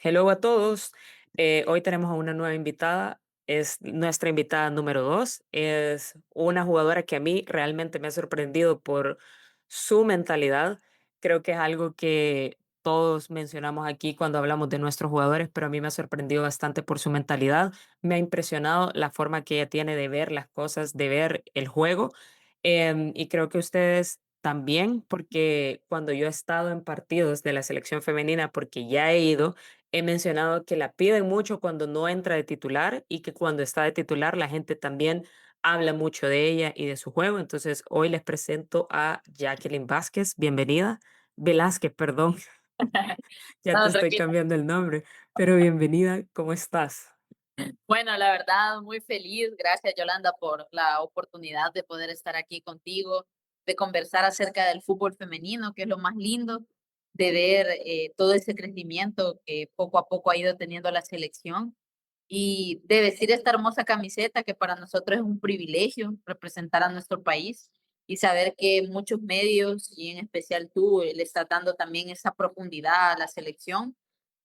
Hello a todos. Hoy tenemos a una nueva invitada. Es nuestra invitada número 2. Es una jugadora que a mí realmente me ha sorprendido por su mentalidad. Creo que es algo que todos mencionamos aquí cuando hablamos de nuestros jugadores, pero a mí me ha sorprendido bastante por su mentalidad. Me ha impresionado la forma que ella tiene de ver las cosas, de ver el juego. Y creo que ustedes también, porque cuando yo he estado en partidos de la selección femenina, porque ya he ido, he mencionado que la piden mucho cuando no entra de titular y que cuando está de titular la gente también habla mucho de ella y de su juego. Entonces, hoy les presento a Jacqueline Vázquez. Bienvenida. Velázquez, perdón, ya te No, estoy tranquila. cambiando el nombre, pero bienvenida. ¿Cómo estás? Bueno, la verdad, muy feliz. Gracias, Yolanda, por la oportunidad de poder estar aquí contigo, de conversar acerca del fútbol femenino, que es lo más lindo, de ver todo ese crecimiento que poco a poco ha ido teniendo la selección y de vestir esta hermosa camiseta que para nosotros es un privilegio representar a nuestro país y saber que muchos medios y en especial tú le estás dando también esa profundidad a la selección,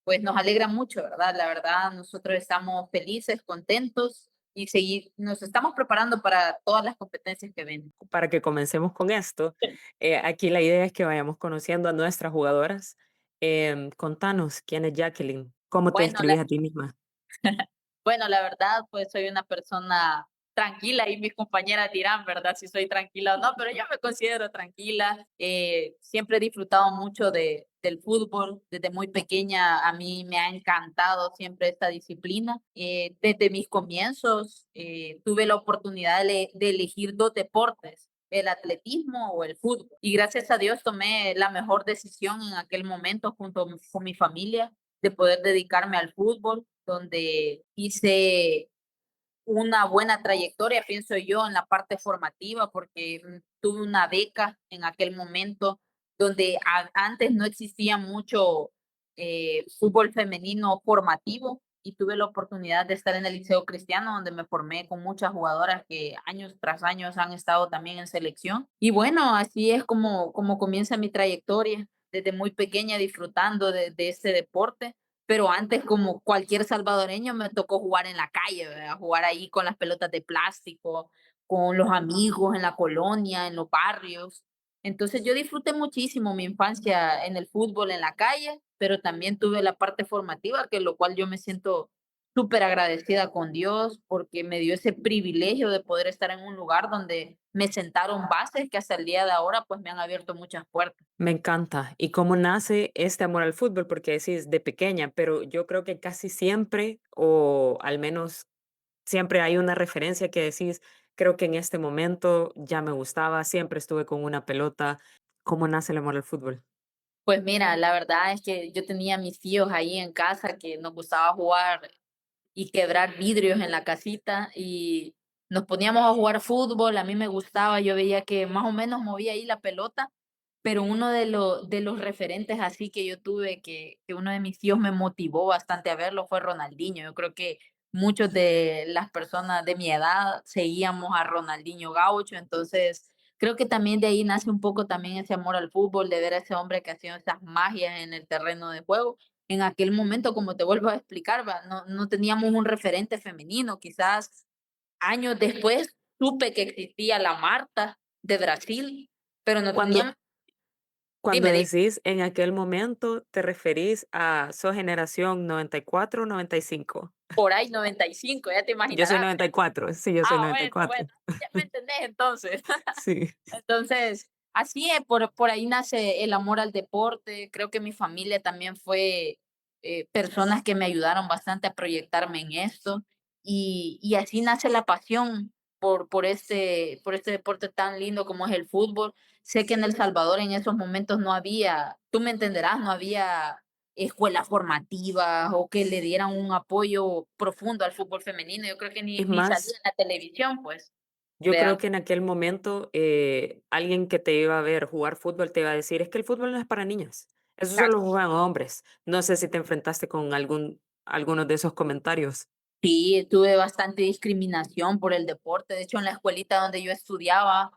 pues nos alegra mucho, ¿verdad? La verdad, nosotros estamos felices, contentos y nos estamos preparando para todas las competencias que ven. Para que comencemos con esto, aquí la idea es que vayamos conociendo a nuestras jugadoras. Contanos, ¿quién es Jacqueline? ¿Cómo te Bueno, la describís a ti misma? Bueno, la verdad, pues soy una persona tranquila y mis compañeras dirán, ¿verdad? Si soy tranquila o no, pero yo me considero tranquila. Siempre he disfrutado mucho del fútbol. Desde muy pequeña a mí me ha encantado siempre esta disciplina. Desde mis comienzos tuve la oportunidad de elegir dos deportes, el atletismo o el fútbol. Y gracias a Dios tomé la mejor decisión en aquel momento junto con mi familia de poder dedicarme al fútbol, donde hice una buena trayectoria, pienso yo, en la parte formativa, porque tuve una beca en aquel momento donde antes no existía mucho fútbol femenino formativo y tuve la oportunidad de estar en el Liceo Cristiano, donde me formé con muchas jugadoras que años tras años han estado también en selección. Y bueno, así es como comienza mi trayectoria, desde muy pequeña disfrutando de este deporte, pero antes, como cualquier salvadoreño, me tocó jugar en la calle, ¿verdad? Jugar ahí con las pelotas de plástico, con los amigos en la colonia, en los barrios. Entonces yo disfruté muchísimo mi infancia en el fútbol, en la calle, pero también tuve la parte formativa, que lo cual yo me siento súper agradecida con Dios porque me dio ese privilegio de poder estar en un lugar donde me sentaron bases que hasta el día de ahora pues me han abierto muchas puertas. Me encanta. ¿Y cómo nace este amor al fútbol? Porque decís de pequeña, pero yo creo que casi siempre, o al menos siempre hay una referencia que decís, creo que en este momento ya me gustaba, siempre estuve con una pelota. ¿Cómo nace el amor al fútbol? Pues mira, la verdad es que yo tenía a mis tíos ahí en casa que nos gustaba jugar y quebrar vidrios en la casita y nos poníamos a jugar fútbol, a mí me gustaba, yo veía que más o menos movía ahí la pelota, pero uno de los referentes así que yo tuve, que uno de mis tíos me motivó bastante a verlo, fue Ronaldinho. Yo creo que muchos de las personas de mi edad seguíamos a Ronaldinho Gaucho, entonces creo que también de ahí nace un poco también ese amor al fútbol, de ver a ese hombre que hacía esas magias en el terreno de juego. En aquel momento, como te vuelvo a explicar, va, no teníamos un referente femenino. Quizás años después supe que existía la Marta de Brasil, pero no Cuando teníamos. Cuando Dime, dime. decís en aquel momento, ¿te referís a sos generación 94 o 95? Por ahí 95, ya te Yo soy imaginarás. 94, sí, yo soy Ah, noventa y bueno, cuatro. ya me entendés entonces. Sí. Entonces, así es, por ahí nace el amor al deporte. Creo que mi familia también fue personas que me ayudaron bastante a proyectarme en esto. Y así nace la pasión por este deporte tan lindo como es el fútbol. Sé que en El Salvador en esos momentos no había, tú me entenderás, no había escuelas formativas o que le dieran un apoyo profundo al fútbol femenino. Yo creo que Es ni salía más, en la televisión, pues, yo creo ¿verdad? que en aquel momento alguien que te iba a ver jugar fútbol te iba a decir, es que el fútbol no es para niñas, eso solo juegan hombres. No sé si te enfrentaste con algunos de esos comentarios. Sí, tuve bastante discriminación por el deporte. De hecho, en la escuelita donde yo estudiaba,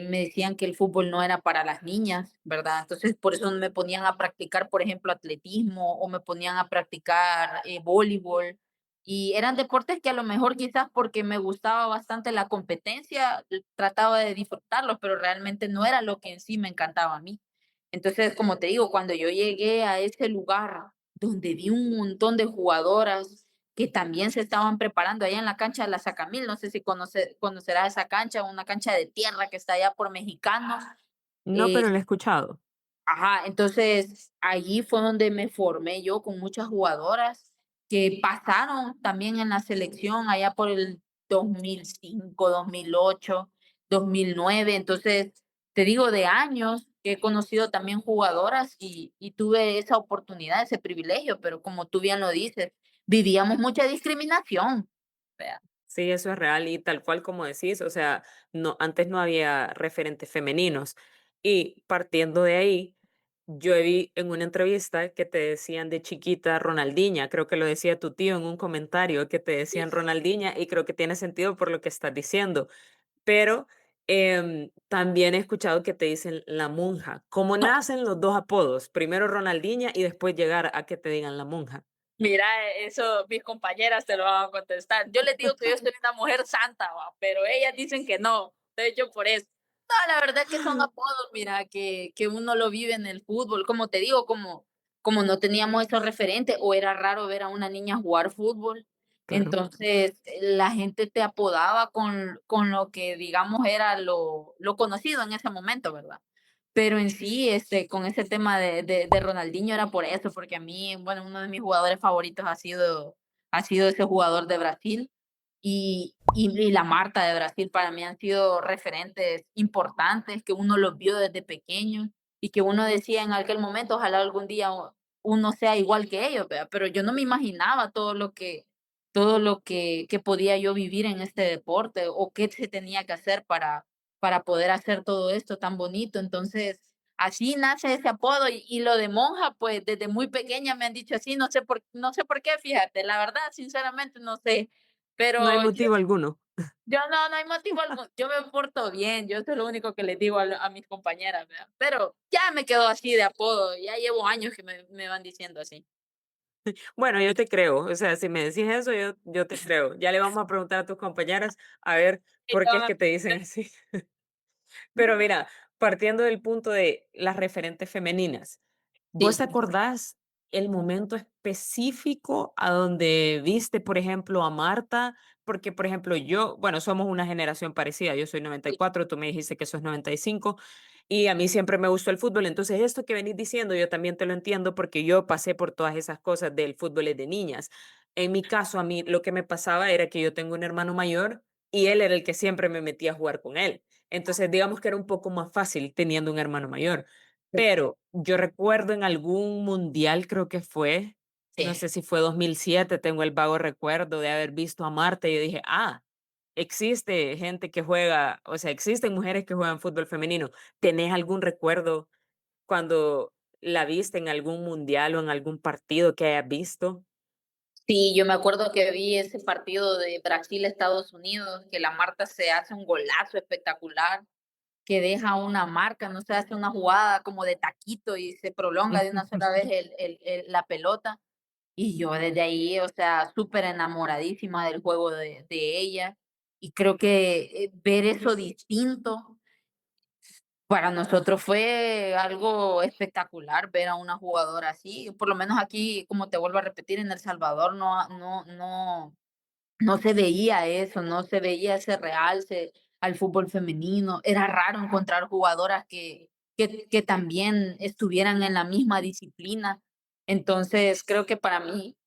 me decían que el fútbol no era para las niñas, ¿verdad? Entonces, por eso me ponían a practicar, por ejemplo, atletismo o me ponían a practicar voleibol. Y eran deportes que a lo mejor quizás porque me gustaba bastante la competencia, trataba de disfrutarlos, pero realmente no era lo que en sí me encantaba a mí. Entonces, como te digo, cuando yo llegué a ese lugar donde vi un montón de jugadoras que también se estaban preparando allá en la cancha de la Sacamil, no sé si conocerás esa cancha, una cancha de tierra que está allá por Mexicanos. No, eh, pero lo he escuchado. Ajá, entonces allí fue donde me formé yo con muchas jugadoras que pasaron también en la selección allá por el 2005, 2008, 2009. Entonces, te digo, de años que he conocido también jugadoras y tuve esa oportunidad, ese privilegio, pero como tú bien lo dices, vivíamos mucha discriminación. Vea. Sí, eso es real y tal cual como decís, o sea, no, antes no había referentes femeninos. Y partiendo de ahí, yo vi en una entrevista que te decían de chiquita Ronaldinha, creo que lo decía tu tío en un comentario, que te decían Ronaldinha y creo que tiene sentido por lo que estás diciendo, pero también he escuchado que te dicen la monja. ¿Cómo nacen los dos apodos? Primero Ronaldinha y después llegar a que te digan la monja. Mira, eso mis compañeras te lo van a contestar. Yo les digo que yo soy una mujer santa, va, pero ellas dicen que no. De hecho, por eso. No, la verdad que son apodos, mira, que uno lo vive en el fútbol. Como te digo, como no teníamos esos referentes, o era raro ver a una niña jugar fútbol, Claro. entonces la gente te apodaba con lo que, digamos, era lo conocido en ese momento, ¿verdad? Pero en sí, con ese tema de Ronaldinho era por eso, porque a mí, bueno, uno de mis jugadores favoritos ha sido ese jugador de Brasil y la Marta de Brasil para mí han sido referentes importantes que uno los vio desde pequeño y que uno decía en aquel momento, ojalá algún día uno sea igual que ellos, ¿verdad? Pero yo no me imaginaba todo lo que podía yo vivir en este deporte o qué se tenía que hacer para poder hacer todo esto tan bonito. Entonces, así nace ese apodo y lo de monja, pues desde muy pequeña me han dicho así, no sé por qué, fíjate, la verdad, sinceramente no sé, No hay pero yo, motivo alguno. yo no hay motivo alguno, yo me porto bien, yo eso es lo único que les digo a mis compañeras, ¿verdad? Pero ya me quedo así de apodo, ya llevo años que me van diciendo así. Bueno, yo te creo, o sea, si me decís eso, yo te creo. Ya le vamos a preguntar a tus compañeras a ver Y por te qué van es a que te dicen así. Pero mira, partiendo del punto de las referentes femeninas, ¿vos Sí, te acordás el momento específico a donde viste, por ejemplo, a Marta? Porque, por ejemplo, yo, bueno, somos una generación parecida, yo soy noventa y sí, cuatro, tú me dijiste que sos 95, y a mí siempre me gustó el fútbol, entonces esto que venís diciendo yo también te lo entiendo porque yo pasé por todas esas cosas del fútbol de niñas. En mi caso, a mí lo que me pasaba era que yo tengo un hermano mayor y él era el que siempre me metía a jugar con él. Entonces, digamos que era un poco más fácil teniendo un hermano mayor. Pero yo recuerdo en algún mundial, creo que fue, no sí. sé si fue 2007, tengo el vago recuerdo de haber visto a Marta y yo dije, ah, existe gente que juega, o sea, existen mujeres que juegan fútbol femenino. ¿Tenés algún recuerdo cuando la viste en algún mundial o en algún partido que hayas visto? Sí, yo me acuerdo que vi ese partido de Brasil-Estados Unidos, que la Marta se hace un golazo espectacular, que deja una marca, no se hace una jugada como de taquito y se prolonga de una sola vez la pelota. Y yo desde ahí, o sea, súper enamoradísima del juego de ella. Y creo que ver eso distinto para nosotros fue algo espectacular ver a una jugadora así. Por lo menos aquí, como te vuelvo a repetir, en El Salvador no se veía eso, no se veía ese realce al fútbol femenino. Era raro encontrar jugadoras que también estuvieran en la misma disciplina. Entonces, creo que para mí,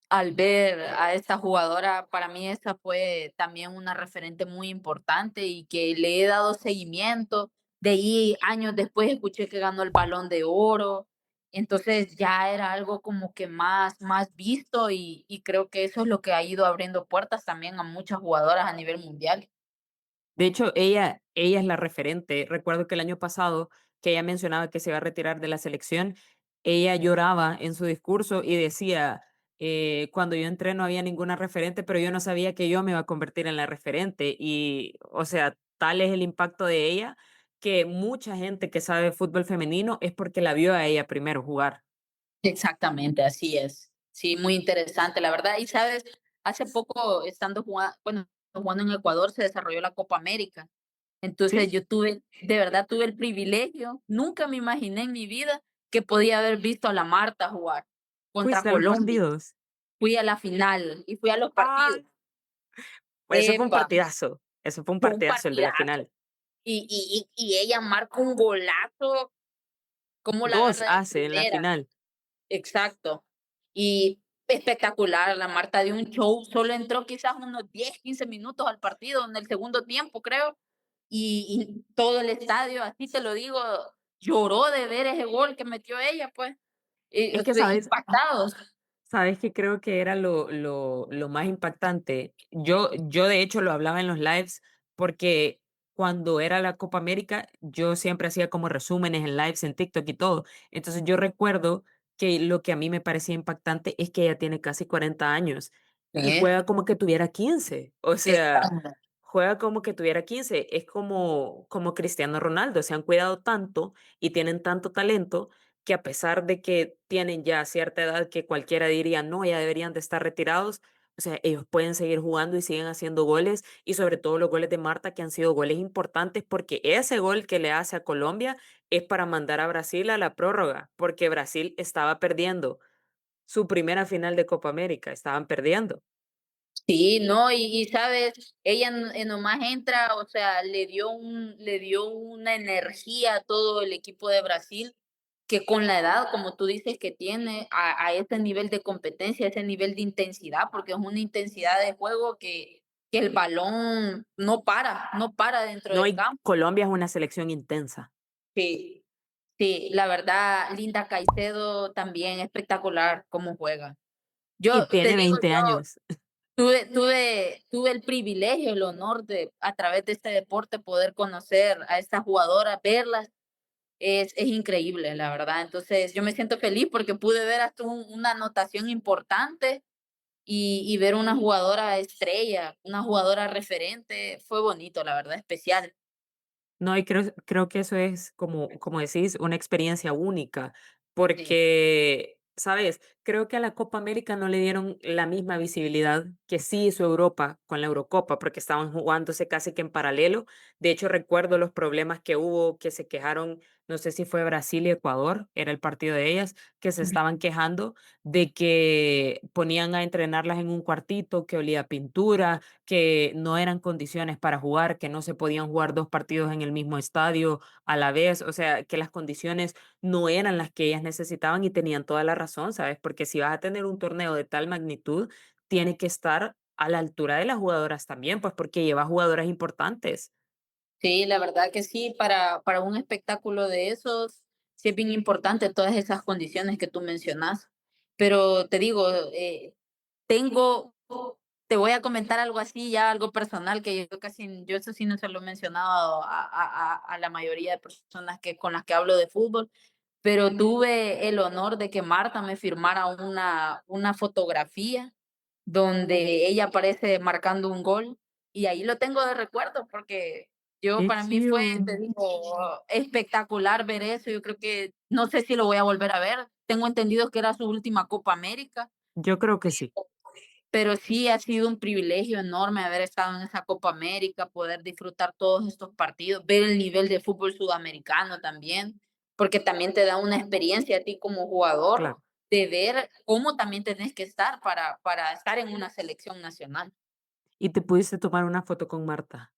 al ver a esta jugadora, para mí esa fue también una referente muy importante y que le he dado seguimiento. De ahí, años después, escuché que ganó el Balón de Oro. Entonces ya era algo como que más visto y creo que eso es lo que ha ido abriendo puertas también a muchas jugadoras a nivel mundial. De hecho, ella es la referente. Recuerdo que el año pasado, que ella mencionaba que se iba a retirar de la selección, ella lloraba en su discurso y decía, cuando yo entré no había ninguna referente, pero yo no sabía que yo me iba a convertir en la referente. Y, o sea, tal es el impacto de ella, que mucha gente que sabe fútbol femenino es porque la vio a ella primero jugar. Exactamente, así es. Sí, muy interesante, la verdad. Y sabes, hace poco estando jugando, bueno, jugando en Ecuador se desarrolló la Copa América. Entonces ¿Sí? yo tuve, de verdad tuve el privilegio, nunca me imaginé en mi vida que podía haber visto a la Marta jugar contra ¿Fuiste a los Colombia. partidos? Fui a la final y fui a los Ah, partidos. pues eso fue un Epa, partidazo. Eso fue un fue un partidazo el de la partidazo. final. Y ella marca un golazo, como la 2 agarra de hace en la primera. final. Exacto. Y espectacular, la Marta dio un show, solo entró quizás unos 10 15 minutos al partido en el segundo tiempo, creo, y todo el estadio, así te lo digo, lloró de ver ese gol que metió ella, pues, Es que, ¿sabes? impactados. ¿Sabes qué creo que era lo más impactante? Yo, de hecho, lo hablaba en los lives, porque cuando era la Copa América, yo siempre hacía como resúmenes en lives en TikTok y todo. Entonces, yo recuerdo que lo que a mí me parecía impactante es que ella tiene casi 40 años y Sí, juega como que tuviera 15. O sea, exacto. juega como que tuviera 15. Es como Cristiano Ronaldo. Se han cuidado tanto y tienen tanto talento que, a pesar de que tienen ya cierta edad que cualquiera diría, no, ya deberían de estar retirados, o sea, ellos pueden seguir jugando y siguen haciendo goles, y sobre todo los goles de Marta, que han sido goles importantes, porque ese gol que le hace a Colombia es para mandar a Brasil a la prórroga, porque Brasil estaba perdiendo su primera final de Copa América, estaban perdiendo. Sí, no, sabes, ella nomás entra, o sea, le dio una energía a todo el equipo de Brasil, que con la edad, como tú dices, que tiene a ese nivel de competencia, ese nivel de intensidad, porque es una intensidad de juego que el balón no para dentro No, del y campo. Colombia es una selección intensa Sí, sí, la verdad, Linda Caicedo también espectacular cómo juega. y Yo te tiene digo, 20 años. tuve el privilegio, el honor de, a través de este deporte, poder conocer a esta jugadora, verlas, es increíble, la verdad. Entonces, yo me siento feliz porque pude ver hasta una anotación importante y ver una jugadora estrella, una jugadora referente, fue bonito, la verdad, especial. No, y creo que eso es, como decís, una experiencia única, Sí, porque, ¿sabes? Creo que a la Copa América no le dieron la misma visibilidad que sí hizo Europa con la Eurocopa, porque estaban jugándose casi que en paralelo. De hecho, recuerdo los problemas que hubo, que se quejaron, no sé si fue Brasil y Ecuador, era el partido de ellas, que se ujú. estaban quejando de que ponían a entrenarlas en un cuartito que olía a pintura, que no eran condiciones para jugar, que no se podían jugar 2 partidos en el mismo estadio a la vez, o sea, que las condiciones no eran las que ellas necesitaban, y tenían toda la razón, ¿sabes? Porque si vas a tener un torneo de tal magnitud, tiene que estar a la altura de las jugadoras también, pues porque lleva jugadoras importantes. Sí, la verdad que sí, para un espectáculo de esos, sí es bien importante todas esas condiciones que tú mencionas. Pero te digo, tengo, te voy a comentar algo así, ya algo personal, que yo casi, yo eso sí no se lo he mencionado a la mayoría de personas con las que hablo de fútbol, pero tuve el honor de que Marta me firmara una fotografía donde ella aparece marcando un gol y ahí lo tengo de recuerdo porque yo Qué para mí fue, chido. te digo, espectacular ver eso. Yo creo que no sé si lo voy a volver a ver. Tengo entendido que era su última Copa América, Yo creo que sí. pero sí ha sido un privilegio enorme haber estado en esa Copa América, poder disfrutar todos estos partidos, ver el nivel de fútbol sudamericano también, porque también te da una experiencia a ti como jugador Claro. de ver cómo también tenés que estar para estar en una selección nacional. ¿Y te pudiste tomar una foto con Marta?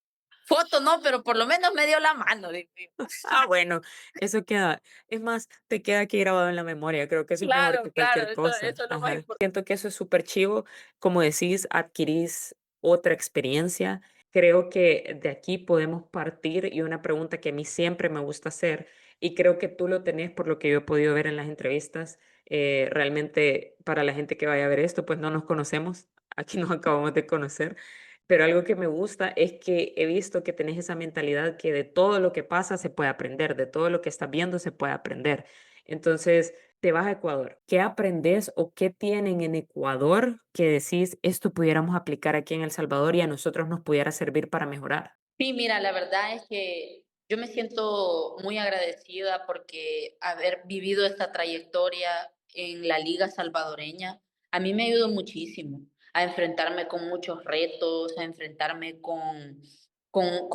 Foto no, pero por lo menos me dio la mano, digo yo. Ah, bueno, eso queda, es más, te queda aquí grabado en la memoria, creo que eso es mejor Claro, que claro, cualquier cosa. eso es lo más Ajá. importante. Siento que eso es súper chivo, como decís, adquirís otra experiencia. Creo que de aquí podemos partir, y una pregunta que a mí siempre me gusta hacer, y creo que tú lo tenés por lo que yo he podido ver en las entrevistas. Realmente, para la gente que vaya a ver esto, pues no nos conocemos, aquí nos acabamos de conocer, pero algo que me gusta es que he visto que tenés esa mentalidad que de todo lo que pasa se puede aprender, de todo lo que estás viendo se puede aprender. Entonces, te vas a Ecuador. ¿Qué aprendes o qué tienen en Ecuador que decís, esto pudiéramos aplicar aquí en El Salvador y a nosotros nos pudiera servir para mejorar? Sí, mira, la verdad es que yo me siento muy agradecida porque haber vivido esta trayectoria en la liga salvadoreña, a mí me ayudó muchísimo a enfrentarme con muchos retos, a enfrentarme con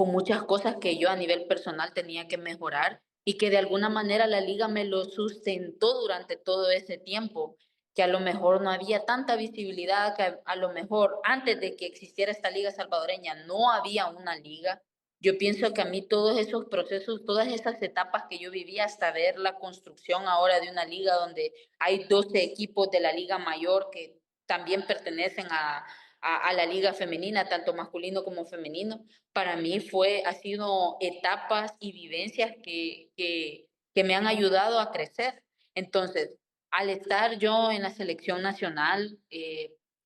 muchas cosas que yo a nivel personal tenía que mejorar y que de alguna manera la liga me lo sustentó durante todo ese tiempo, que a lo mejor no había tanta visibilidad, que a lo mejor antes de que existiera esta liga salvadoreña no había una liga. Yo pienso que a mí todos esos procesos, todas esas etapas que yo viví hasta ver la construcción ahora de una liga donde hay 12 equipos de la liga mayor que también pertenecen a la liga femenina, tanto masculino como femenino, para mí ha sido etapas y vivencias que me han ayudado a crecer. Entonces, al estar yo en la selección nacional,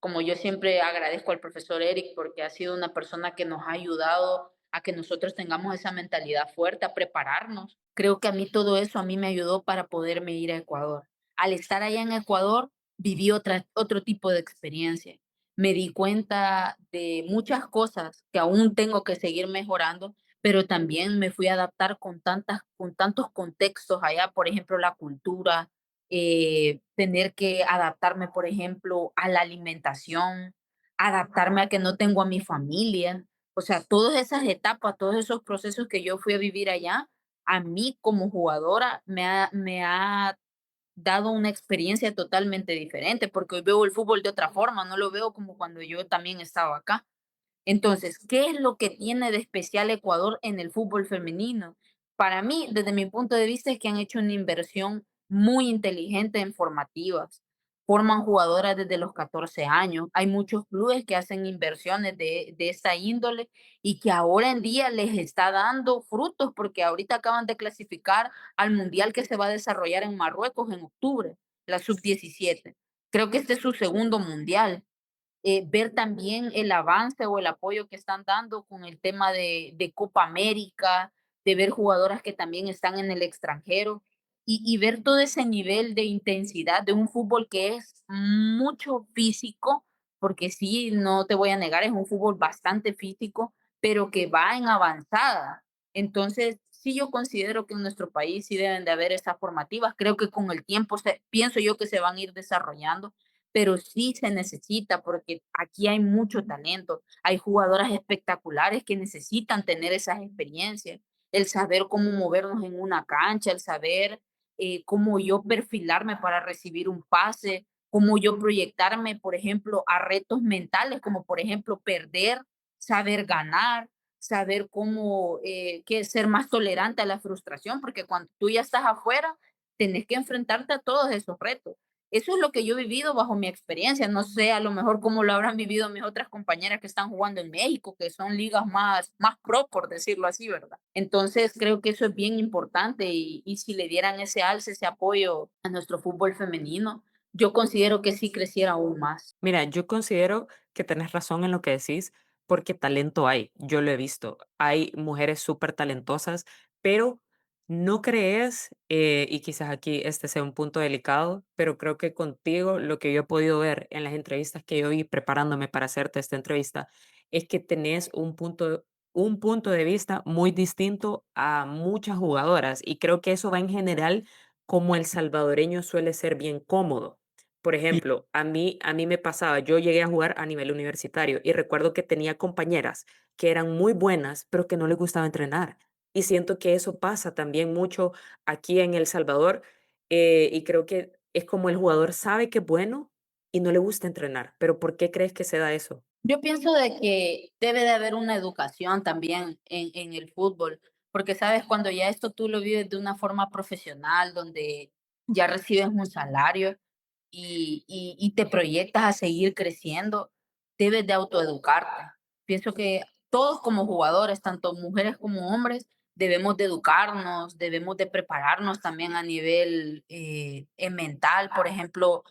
como yo siempre agradezco al profesor Eric porque ha sido una persona que nos ha ayudado a que nosotros tengamos esa mentalidad fuerte, a prepararnos. Creo que a mí todo eso a mí me ayudó para poderme ir a Ecuador. Al estar allá en Ecuador, viví otro tipo de experiencia. Me di cuenta de muchas cosas que aún tengo que seguir mejorando, pero también me fui a adaptar con tantos contextos allá, por ejemplo, la cultura, tener que adaptarme, por ejemplo, a la alimentación, adaptarme a que no tengo a mi familia. O sea, todas esas etapas, todos esos procesos que yo fui a vivir allá, a mí como jugadora me ha dado una experiencia totalmente diferente, porque hoy veo el fútbol de otra forma, no lo veo como cuando yo también estaba acá. Entonces, ¿qué es lo que tiene de especial Ecuador en el fútbol femenino? Para mí, desde mi punto de vista, es que han hecho una inversión muy inteligente en formativas. Forman jugadoras desde los 14 años. Hay muchos clubes que hacen inversiones de esta índole y que ahora en día les está dando frutos porque ahorita acaban de clasificar al mundial que se va a desarrollar en Marruecos en octubre, la sub-17. Creo que este es su segundo mundial. Ver también el avance o el apoyo que están dando con el tema de Copa América, de ver jugadoras que también están en el extranjero y ver todo ese nivel de intensidad de un fútbol que es mucho físico, porque sí, no te voy a negar, es un fútbol bastante físico, pero que va en avanzada. Entonces, sí, yo considero que en nuestro país sí deben de haber esas formativas. Creo que con el tiempo pienso yo que se van a ir desarrollando, pero sí se necesita porque aquí hay mucho talento, hay jugadoras espectaculares que necesitan tener esas experiencias, el saber cómo movernos en una cancha, el saber cómo yo perfilarme para recibir un pase, cómo yo proyectarme, por ejemplo, a retos mentales, como por ejemplo perder, saber ganar, saber cómo ser más tolerante a la frustración, porque cuando tú ya estás afuera, tenés que enfrentarte a todos esos retos. Eso es lo que yo he vivido bajo mi experiencia. No sé, a lo mejor cómo lo habrán vivido mis otras compañeras que están jugando en México, que son ligas más pro, por decirlo así, ¿verdad? Entonces, creo que eso es bien importante y si le dieran ese alce, ese apoyo a nuestro fútbol femenino, yo considero que sí creciera aún más. Mira, yo considero que tenés razón en lo que decís, porque talento hay, yo lo he visto. Hay mujeres súper talentosas, pero no crees, y quizás aquí este sea un punto delicado, pero creo que contigo lo que yo he podido ver en las entrevistas que yo vi preparándome para hacerte esta entrevista es que tenés un punto de vista muy distinto a muchas jugadoras y creo que eso va en general como el salvadoreño suele ser bien cómodo. Por ejemplo, a mí me pasaba, yo llegué a jugar a nivel universitario y recuerdo que tenía compañeras que eran muy buenas, pero que no les gustaba entrenar. Y siento que eso pasa también mucho aquí en El Salvador, y creo que es como el jugador sabe que es bueno y no le gusta entrenar. Pero ¿por qué crees que se da eso? Yo pienso de que debe de haber una educación también en el fútbol, porque sabes, cuando ya esto tú lo vives de una forma profesional, donde ya recibes un salario y te proyectas a seguir creciendo, debes de autoeducarte. Pienso que todos como jugadores, tanto mujeres como hombres, debemos de educarnos, debemos de prepararnos también a nivel mental, por ejemplo,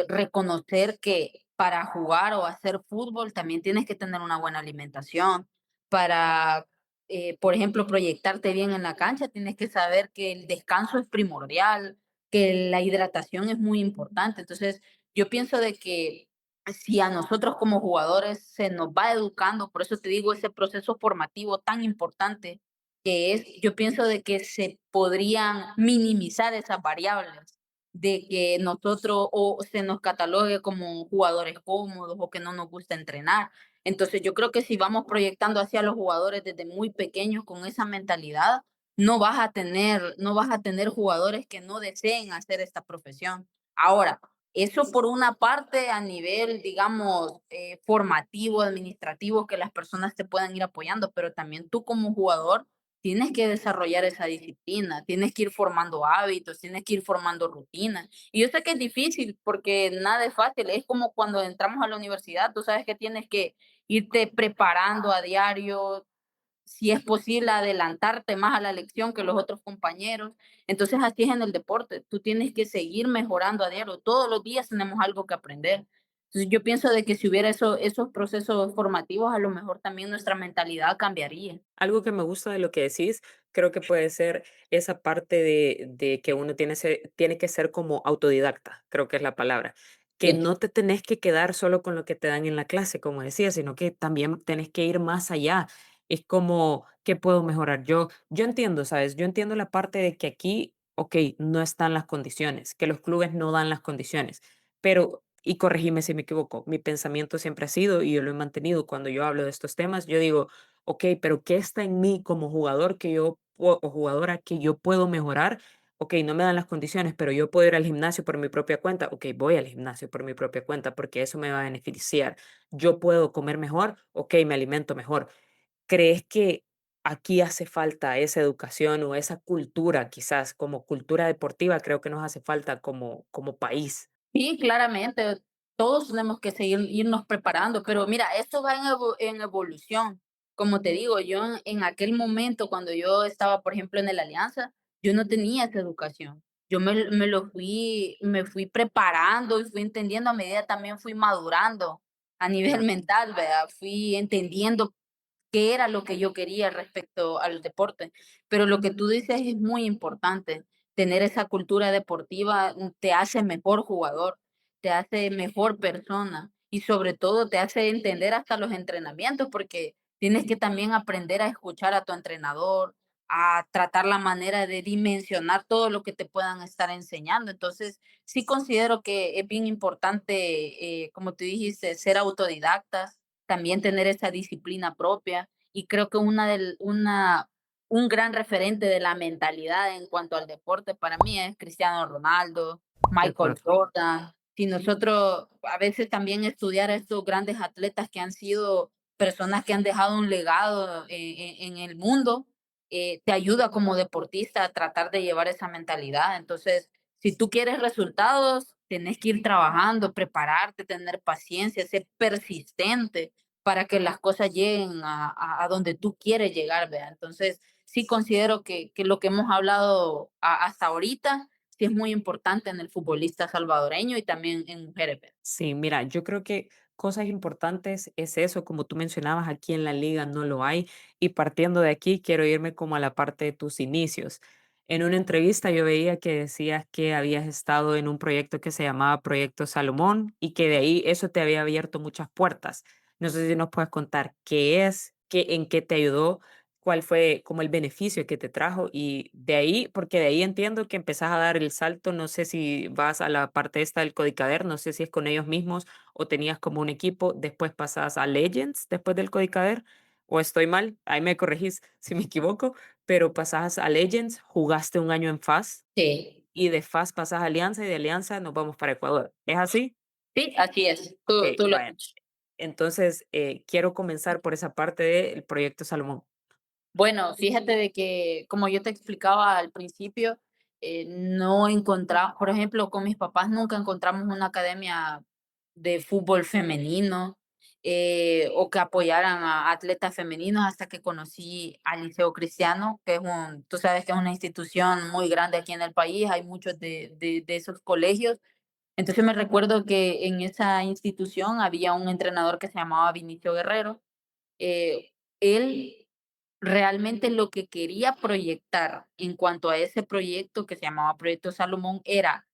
reconocer que para jugar o hacer fútbol también tienes que tener una buena alimentación. Para, por ejemplo, proyectarte bien en la cancha, tienes que saber que el descanso es primordial, que la hidratación es muy importante. Entonces, yo pienso de que si a nosotros como jugadores se nos va educando, por eso te digo, ese proceso formativo tan importante que es, yo pienso de que se podrían minimizar esas variables, de que nosotros o se nos catalogue como jugadores cómodos o que no nos gusta entrenar. Entonces yo creo que si vamos proyectando hacia los jugadores desde muy pequeños con esa mentalidad, no vas a tener jugadores que no deseen hacer esta profesión. Ahora, eso por una parte a nivel, digamos, formativo, administrativo, que las personas te puedan ir apoyando, pero también tú como jugador tienes que desarrollar esa disciplina, tienes que ir formando hábitos, tienes que ir formando rutinas. Y yo sé que es difícil porque nada es fácil, es como cuando entramos a la universidad, tú sabes que tienes que irte preparando a diario, si es posible adelantarte más a la lección que los otros compañeros. Entonces, así es en el deporte, tú tienes que seguir mejorando a diario, todos los días tenemos algo que aprender. Entonces, yo pienso de que si hubiera esos procesos formativos, a lo mejor también nuestra mentalidad cambiaría. Algo que me gusta de lo que decís, creo que puede ser esa parte de que uno tiene que ser como autodidacta, creo que es la palabra, que Sí. no te tenés que quedar solo con lo que te dan en la clase, como decía, sino que también tenés que ir más allá. Es como, ¿qué puedo mejorar yo? Yo entiendo, ¿sabes? Yo entiendo la parte de que aquí, ok, no están las condiciones, que los clubes no dan las condiciones, pero, y corregime si me equivoco, mi pensamiento siempre ha sido, y yo lo he mantenido cuando yo hablo de estos temas, yo digo, okey, pero ¿qué está en mí como jugador que yo o jugadora que yo puedo mejorar? Okey, no me dan las condiciones, pero yo puedo ir al gimnasio por mi propia cuenta. Okey, voy al gimnasio por mi propia cuenta, porque eso me va a beneficiar. Yo puedo comer mejor, okey, me alimento mejor. ¿Crees que aquí hace falta esa educación o esa cultura, quizás como cultura deportiva, creo que nos hace falta como país? Sí, claramente, todos tenemos que seguir irnos preparando, pero mira, esto va en evolución. Como te digo, yo en aquel momento, cuando yo estaba, por ejemplo, en el Alianza, yo no tenía esa educación. Yo me fui preparando y fui entendiendo a medida también fui madurando a nivel Claro. mental, ¿verdad? Fui entendiendo qué era lo que yo quería respecto al deporte. Pero lo que tú dices es muy importante. Tener esa cultura deportiva te hace mejor jugador, te hace mejor persona y sobre todo te hace entender hasta los entrenamientos porque tienes que también aprender a escuchar a tu entrenador, a tratar la manera de dimensionar todo lo que te puedan estar enseñando. Entonces, sí considero que es bien importante, como tú dijiste, ser autodidactas, también tener esa disciplina propia. Y creo que un gran referente de la mentalidad en cuanto al deporte para mí es Cristiano Ronaldo, De Michael acuerdo. Jordan. Si nosotros a veces también estudiar a estos grandes atletas que han sido personas que han dejado un legado en el mundo, te ayuda como deportista a tratar de llevar esa mentalidad. Entonces, si tú quieres resultados, tenés que ir trabajando, prepararte, tener paciencia, ser persistente para que las cosas lleguen a donde tú quieres llegar, ¿verdad? Entonces, sí considero que lo que hemos hablado hasta ahorita, sí es muy importante en el futbolista salvadoreño y también en mujeres, ¿verdad? Sí, mira, yo creo que cosas importantes es eso, como tú mencionabas, aquí en la liga no lo hay. Y partiendo de aquí, quiero irme como a la parte de tus inicios. En una entrevista yo veía que decías que habías estado en un proyecto que se llamaba Proyecto Salomón y que de ahí eso te había abierto muchas puertas. No sé si nos puedes contar qué es, en qué te ayudó, cuál fue como el beneficio que te trajo y de ahí, porque de ahí entiendo que empezás a dar el salto, no sé si vas a la parte esta del Codicader, no sé si es con ellos mismos o tenías como un equipo, después pasás a Legends después del Codicader, o estoy mal, ahí me corregís si me equivoco, pero pasás a Legends, jugaste un año en FAS Sí, y de FAS pasás a Alianza y de Alianza nos vamos para Ecuador. ¿Es así? sí, así es. Ok, Tú lo has bueno. dicho. Entonces, quiero comenzar por esa parte del proyecto Salomón. Bueno, fíjate de que, como yo te explicaba al principio, no encontramos, por ejemplo, con mis papás nunca encontramos una academia de fútbol femenino, o que apoyaran a atletas femeninos hasta que conocí al Liceo Cristiano, que tú sabes que es una institución muy grande aquí en el país, hay muchos de esos colegios. Entonces me recuerdo que en esa institución había un entrenador que se llamaba Vinicio Guerrero. Él realmente lo que quería proyectar en cuanto a ese proyecto que se llamaba Proyecto Salomón era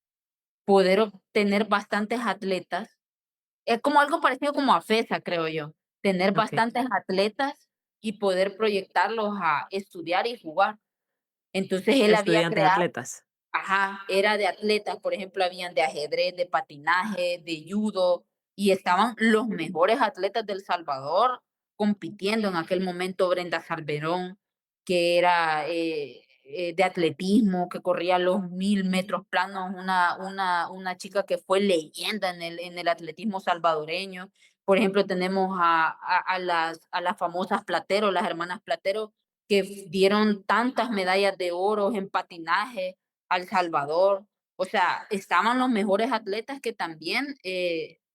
poder obtener bastantes atletas es como algo parecido como a FESA, creo yo, tener Okey. bastantes atletas y poder proyectarlos a estudiar y jugar. Entonces él había Estudiantes creado. atletas. Ajá, era de atletas, por ejemplo, habían de ajedrez, de patinaje, de judo, y estaban los mejores atletas del Salvador compitiendo en aquel momento. Brenda Salverón, que era de atletismo, que corría los 1000 metros planos, una chica que fue leyenda en el atletismo salvadoreño. Por ejemplo, tenemos a las famosas Platero, las hermanas Platero, que dieron tantas medallas de oro en patinaje al Salvador. O sea, estaban los mejores atletas que también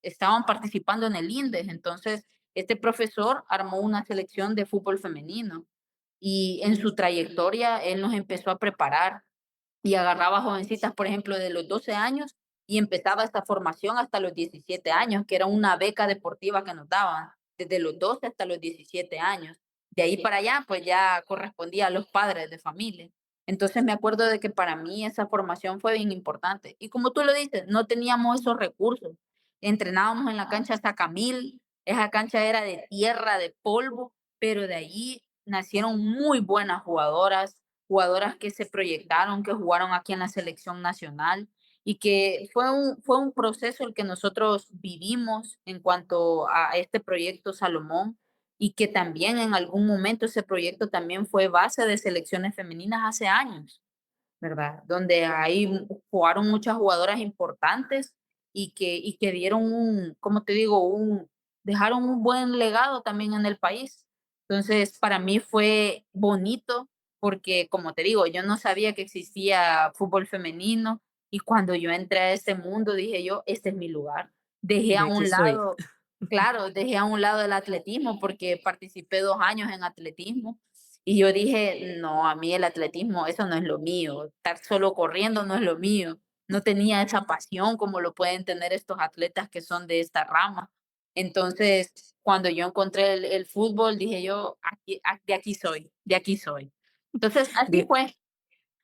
estaban participando en el INDES. Entonces, este profesor armó una selección de fútbol femenino y en su trayectoria él nos empezó a preparar y agarraba jovencitas, por ejemplo, de los 12 años y empezaba esta formación hasta los 17 años, que era una beca deportiva que nos daban, desde los 12 hasta los 17 años. De ahí para allá, pues ya correspondía a los padres de familia. Entonces me acuerdo de que para mí esa formación fue bien importante. Y como tú lo dices, no teníamos esos recursos. Entrenábamos en la cancha Sacamil, esa cancha era de tierra, de polvo, pero de allí nacieron muy buenas jugadoras, jugadoras que se proyectaron, que jugaron aquí en la selección nacional y que fue un proceso el que nosotros vivimos en cuanto a este proyecto Salomón y que también en algún momento ese proyecto también fue base de selecciones femeninas hace años. ¿Verdad? Donde ahí jugaron muchas jugadoras importantes y que dieron un, ¿cómo te digo? Dejaron un buen legado también en el país. Entonces, para mí fue bonito porque, como te digo, yo no sabía que existía fútbol femenino y cuando yo entré a este mundo dije yo, este es mi lugar. Dejé a De aquí un soy. lado, claro, dejé a un lado el atletismo porque participé 2 años en atletismo y yo dije: "No, a mí el atletismo, eso no es lo mío, estar solo corriendo no es lo mío". No tenía esa pasión como lo pueden tener estos atletas que son de esta rama. Entonces, cuando yo encontré el fútbol, dije yo: De aquí soy, de aquí soy". Entonces, Di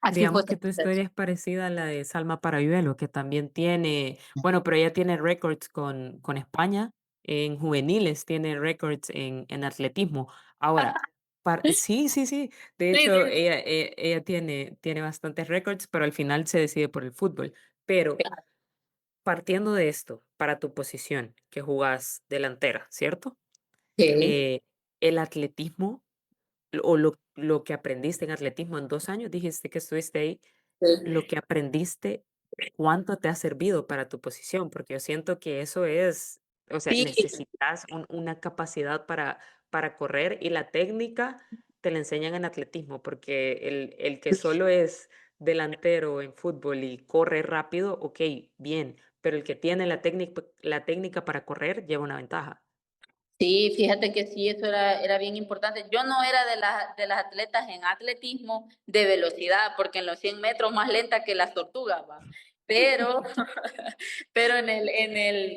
así fue digamos ese que tu proceso. historia es parecida a la de Salma Parayuelo, que también tiene, bueno, pero ella tiene récords con España, en juveniles tiene récords en atletismo. Ahora, sí, sí, sí, de Sí, sí, hecho, sí, ella tiene bastantes récords, pero al final se decide por el fútbol. Pero claro. partiendo de esto, para tu posición, que jugás delantera, ¿cierto? Sí, Eh, el atletismo, o lo que aprendiste en atletismo en 2 años, dijiste que estuviste ahí, lo sí. que aprendiste, ¿cuánto te ha servido para tu posición? Porque yo siento que eso es, o sea, Sí, necesitas una capacidad para correr y la técnica te la enseñan en atletismo, porque el que solo es delantero en fútbol y corre rápido, okey, bien, pero el que tiene la técnica para correr lleva una ventaja. sí, fíjate que sí, eso era bien importante. Yo no era de las atletas en atletismo de velocidad, porque en los 100 metros más lenta que las tortugas, va. Pero, pero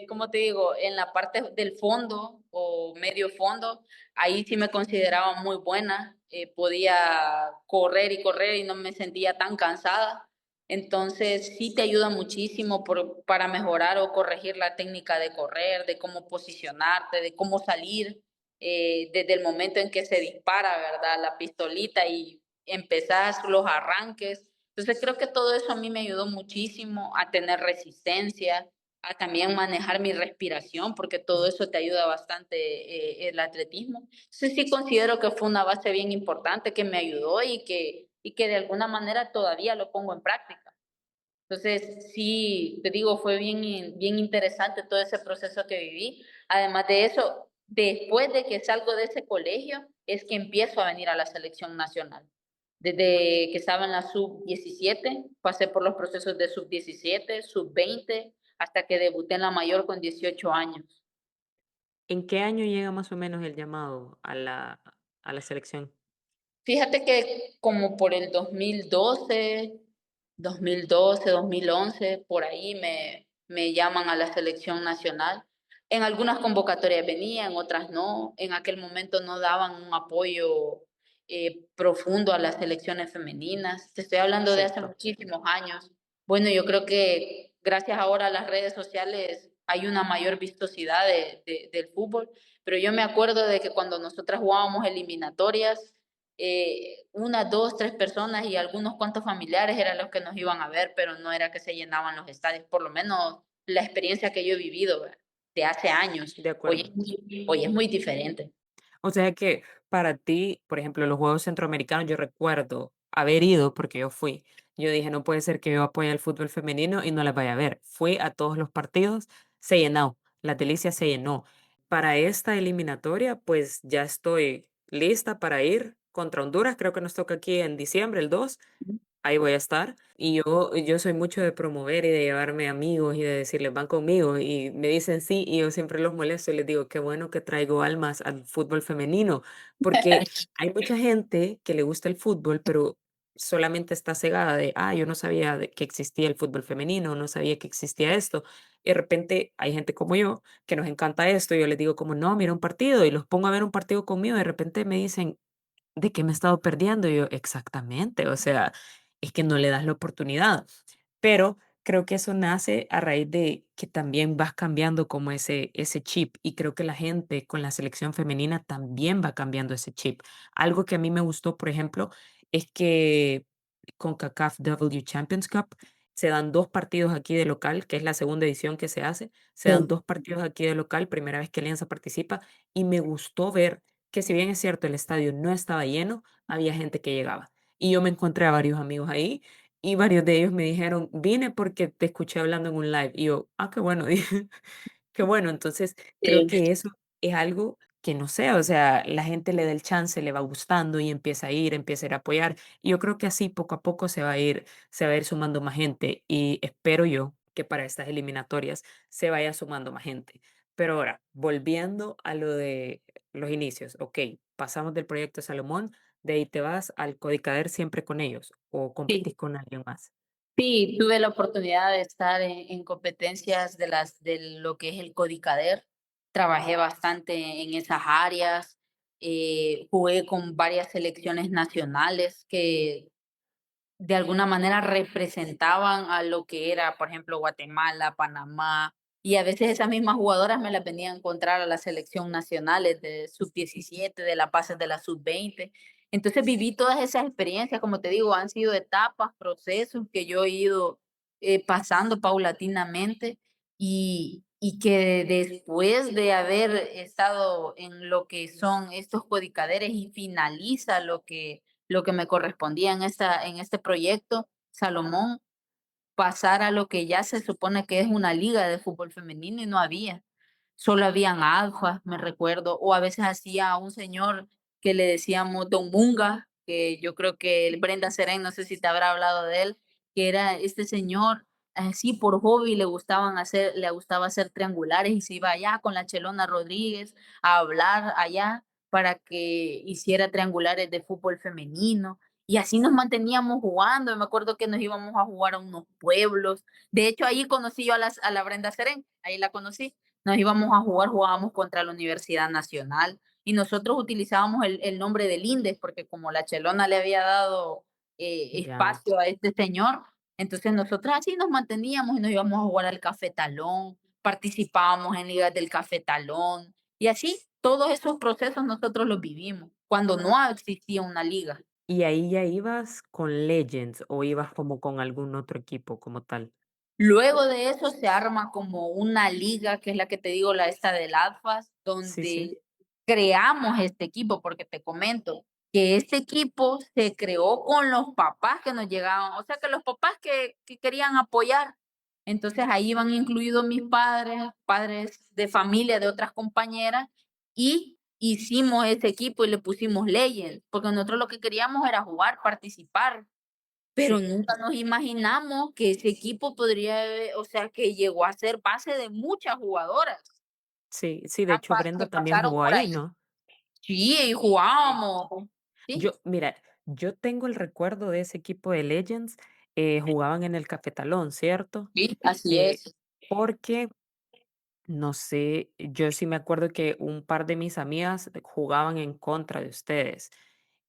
¿cómo te digo? En la parte del fondo o medio fondo, ahí sí me consideraba muy buena. Podía correr y correr y no me sentía tan cansada. Entonces, sí te ayuda muchísimo para mejorar o corregir la técnica de correr, de cómo posicionarte, de cómo salir desde el momento en que se dispara, ¿verdad? La pistolita y empezás los arranques. Entonces, creo que todo eso a mí me ayudó muchísimo a tener resistencia, a también manejar mi respiración, porque todo eso te ayuda bastante el atletismo. Entonces, sí considero que fue una base bien importante que me ayudó y que de alguna manera todavía lo pongo en práctica. Entonces, sí, te digo, fue bien interesante todo ese proceso que viví. Además de eso, después de que salgo de ese colegio, es que empiezo a venir a la selección nacional. Desde que estaba en la sub-17, pasé por los procesos de sub-17, sub-20, hasta que debuté en la mayor con 18 años. ¿En qué año llega más o menos el llamado a la selección? Fíjate que como por el 2012, 2011, por ahí me llaman a la selección nacional. En algunas convocatorias venía, en otras no. En aquel momento no daban un apoyo profundo a las selecciones femeninas. Te estoy hablando de hace Cierto. muchísimos años. Bueno, yo creo que gracias ahora a las redes sociales hay una mayor vistosidad del fútbol, pero yo me acuerdo de que cuando nosotras jugábamos eliminatorias, 1, 2, 3 personas y algunos cuantos familiares eran los que nos iban a ver, pero no era que se llenaban los estadios, por lo menos la experiencia que yo he vivido, ¿verdad? De hace años. de acuerdo. Hoy es muy diferente. O sea que para ti, por ejemplo, los Juegos Centroamericanos, yo recuerdo haber ido, porque yo fui. Yo dije, no puede ser que yo apoye al fútbol femenino y no las vaya a ver. Fui a todos los partidos, se llenó, la delicia se llenó. Para esta eliminatoria, pues ya estoy lista para ir contra Honduras. Creo que nos toca aquí en diciembre, el 2. Ahí voy a estar. Y yo soy mucho de promover y de llevarme amigos y de decirles, van conmigo. Y me dicen sí, y yo siempre los molesto y les digo, qué bueno que traigo almas al fútbol femenino, porque hay mucha gente que le gusta el fútbol, pero solamente está cegada de, yo no sabía que existía el fútbol femenino, no sabía que existía esto. Y de repente hay gente como yo que nos encanta esto. Y yo les digo como, no, mira un partido y los pongo a ver un partido conmigo. De repente me dicen, ¿de qué me he estado perdiendo? Y yo, exactamente, o sea, es que no le das la oportunidad. Pero creo que eso nace a raíz de que también vas cambiando como ese chip y creo que la gente con la selección femenina también va cambiando ese chip. Algo que a mí me gustó, por ejemplo, es que con CACAF W Champions Cup se dan 2 partidos aquí de local, que es la segunda edición que se hace, se dan Sí, 2 partidos aquí de local, primera vez que Alianza participa, y me gustó ver que si bien es cierto el estadio no estaba lleno, había gente que llegaba. Y yo me encontré a varios amigos ahí y varios de ellos me dijeron: "Vine porque te escuché hablando en un live", y yo: qué bueno", dije, qué bueno. Entonces, creo sí. que eso es algo que no sé, o sea, la gente le da el chance, le va gustando y empieza a ir a apoyar. Y yo creo que así poco a poco se va a ir sumando más gente y espero yo que para estas eliminatorias se vaya sumando más gente. Pero ahora, volviendo a lo de los inicios, okey, pasamos del proyecto Salomón, de ahí te vas al Codicader siempre con ellos, ¿o Sí. competís con alguien más? Sí, tuve la oportunidad de estar en competencias de lo que es el Codicader. Trabajé bastante en esas áreas, jugué con varias selecciones nacionales que de alguna manera representaban a lo que era, por ejemplo, Guatemala, Panamá, y a veces esas mismas jugadoras me las venía a encontrar a la selección nacionales de sub-17, de las bases de la sub-20. Entonces viví todas esas experiencias, como te digo, han sido etapas, procesos que yo he ido pasando paulatinamente y que después de haber estado en lo que son estos codicaderes y finaliza lo que me correspondía en este proyecto, Salomón, pasar a lo que ya se supone que es una liga de fútbol femenino y no había. Solo habían alfas, me recuerdo, o a veces hacía un señor que le decíamos Don Munga, que yo creo que el Brenda Serén, no sé si te habrá hablado de él, que era este señor, así por hobby le gustaba hacer triangulares y se iba allá con la Chelona Rodríguez a hablar allá para que hiciera triangulares de fútbol femenino. Y así nos manteníamos jugando. Me acuerdo que nos íbamos a jugar a unos pueblos. De hecho, ahí conocí yo a la Brenda Serén, ahí la conocí. Nos íbamos a jugar, jugábamos contra la Universidad Nacional y nosotros utilizábamos el nombre del INDES porque como la Chelona le había dado Ya. espacio a este señor, entonces nosotros así nos manteníamos y nos íbamos a jugar al Cafetalón, participábamos en ligas del Cafetalón y así todos esos procesos nosotros los vivimos cuando no existía una liga. ¿Y ahí ya ibas con Legends o ibas como con algún otro equipo como tal? Luego de eso se arma como una liga, que es la que te digo, la esta del ADFAS, Sí, sí. donde creamos este equipo, porque te comento que este equipo se creó con los papás que nos llegaban, o sea, que los papás que querían apoyar. Entonces ahí van incluidos mis padres, padres de familia de otras compañeras, y hicimos ese equipo y le pusimos Legends, porque nosotros lo que queríamos era jugar, participar. Pero Sí, nunca nos imaginamos que ese equipo podría, o sea, que llegó a ser base de muchas jugadoras. sí, sí, de hecho Que Brenda también pasaron jugó por ahí, ahí. ¿no? Sí, y jugábamos. Sí, Mira, yo tengo el recuerdo de ese equipo de Legends, jugaban en el Cafetalón, ¿cierto? sí, así Eh, es. porque, no sé, yo sí me acuerdo que un par de mis amigas jugaban en contra de ustedes.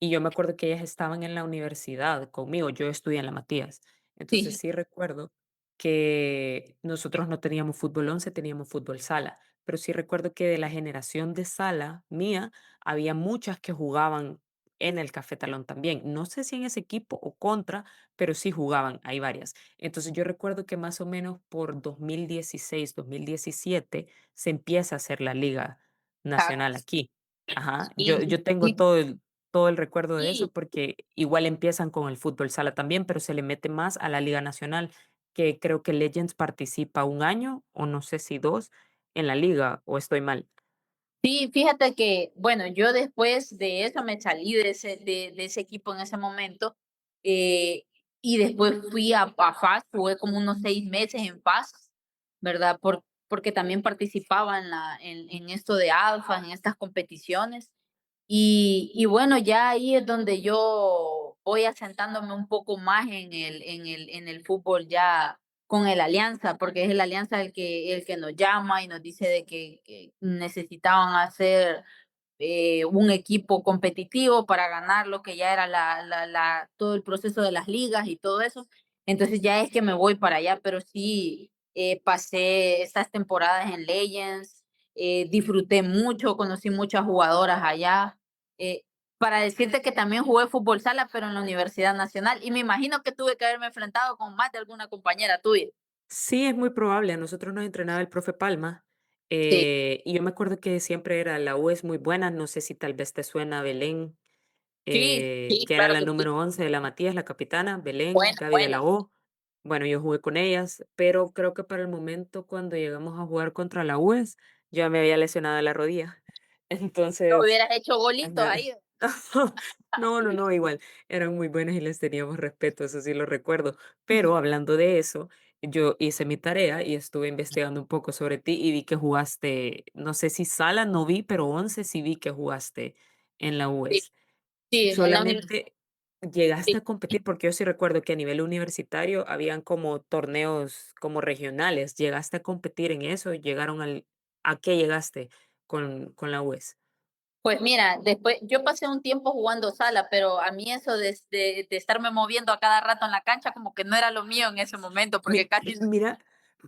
Y yo me acuerdo que ellas estaban en la universidad conmigo, yo estudié en la Matías. Entonces Sí, sí recuerdo. que nosotros no teníamos fútbol 11, teníamos fútbol sala, pero sí recuerdo que de la generación de sala mía, había muchas que jugaban en el Cafetalón también. No sé si en ese equipo o contra, pero sí jugaban, hay varias. Entonces yo recuerdo que más o menos por 2016, 2017 se empieza a hacer la liga nacional Exacto. aquí. Ajá, yo, Sí, yo tengo sí, todo el recuerdo de eso sí. porque igual empiezan con el fútbol sala también, pero se le mete más a la liga nacional que creo que Legends participa un año, o no sé si 2 en la liga, ¿o estoy mal? Sí, fíjate que, bueno, yo después de eso me salí de ese equipo en ese momento, eh, y después fui a FAS, jugué como unos 6 meses en FAS, ¿verdad? Porque también participaba en esto de Alfa, en estas competiciones. Y bueno, ya ahí es donde yo voy asentándome un poco más en el fútbol ya con el Alianza, porque es el Alianza el que nos llama y nos dice de que necesitaban hacer un equipo competitivo para ganar lo que ya era todo el proceso de las ligas y todo eso. Entonces ya es que me voy para allá, pero sí pasé estas temporadas en Legends, disfruté mucho, conocí muchas jugadoras allá. eh, para decirte que también jugué fútbol sala, pero en la Universidad Nacional, y me imagino que tuve que haberme enfrentado con más de alguna compañera tuya. Sí, es muy probable. A nosotros nos entrenaba el profe Palma, Sí, y yo me acuerdo que siempre era la U es muy buena, no sé si tal vez te suena Belén, sí, sí, que era claro la que sí. número 11 de la Matías, la capitana, Belén, Buena, Gaby de buena. la O. Bueno, yo jugué con ellas, pero creo que para el momento cuando llegamos a jugar contra la UES, yo me había lesionado la rodilla. No Entonces, hubieras hecho golitos ajá. ahí. No, no, no, igual, eran muy buenas y les teníamos respeto, eso sí lo recuerdo. Pero hablando de eso, yo hice mi tarea y estuve investigando un poco sobre ti y vi que jugaste, no sé si sala, no vi, pero 11 sí vi que jugaste en la Sí, UES. sí, en la universidad. ¿Solamente llegaste a competir? Porque yo sí recuerdo que a nivel universitario habían como torneos como regionales. ¿Llegaste a competir en eso? ¿A qué llegaste con la UES? Pues mira, después yo pasé un tiempo jugando sala, pero a mí eso de estarme moviendo a cada rato en la cancha como que no era lo mío en ese momento, porque casi Mira,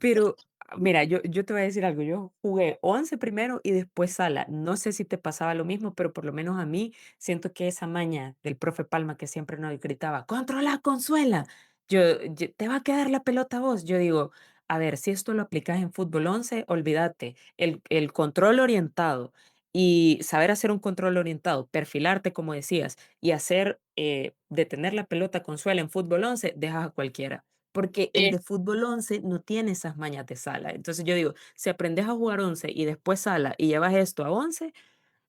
pero mira, yo te voy a decir algo, yo jugué 11 primero y después sala. No sé si te pasaba lo mismo, pero por lo menos a mí siento que esa maña del profe Palma que siempre nos gritaba, controla, Consuela, te va a quedar la pelota a vos. Yo digo, a ver, si esto lo aplicas en fútbol 11, olvídate, el control orientado y saber hacer un control orientado, perfilarte como decías y detener la pelota Consuela en fútbol 11, dejas a cualquiera porque el eh, de fútbol 11 no tiene esas mañas de sala. Entonces yo digo, si aprendes a jugar 11 y después sala y llevas esto a 11,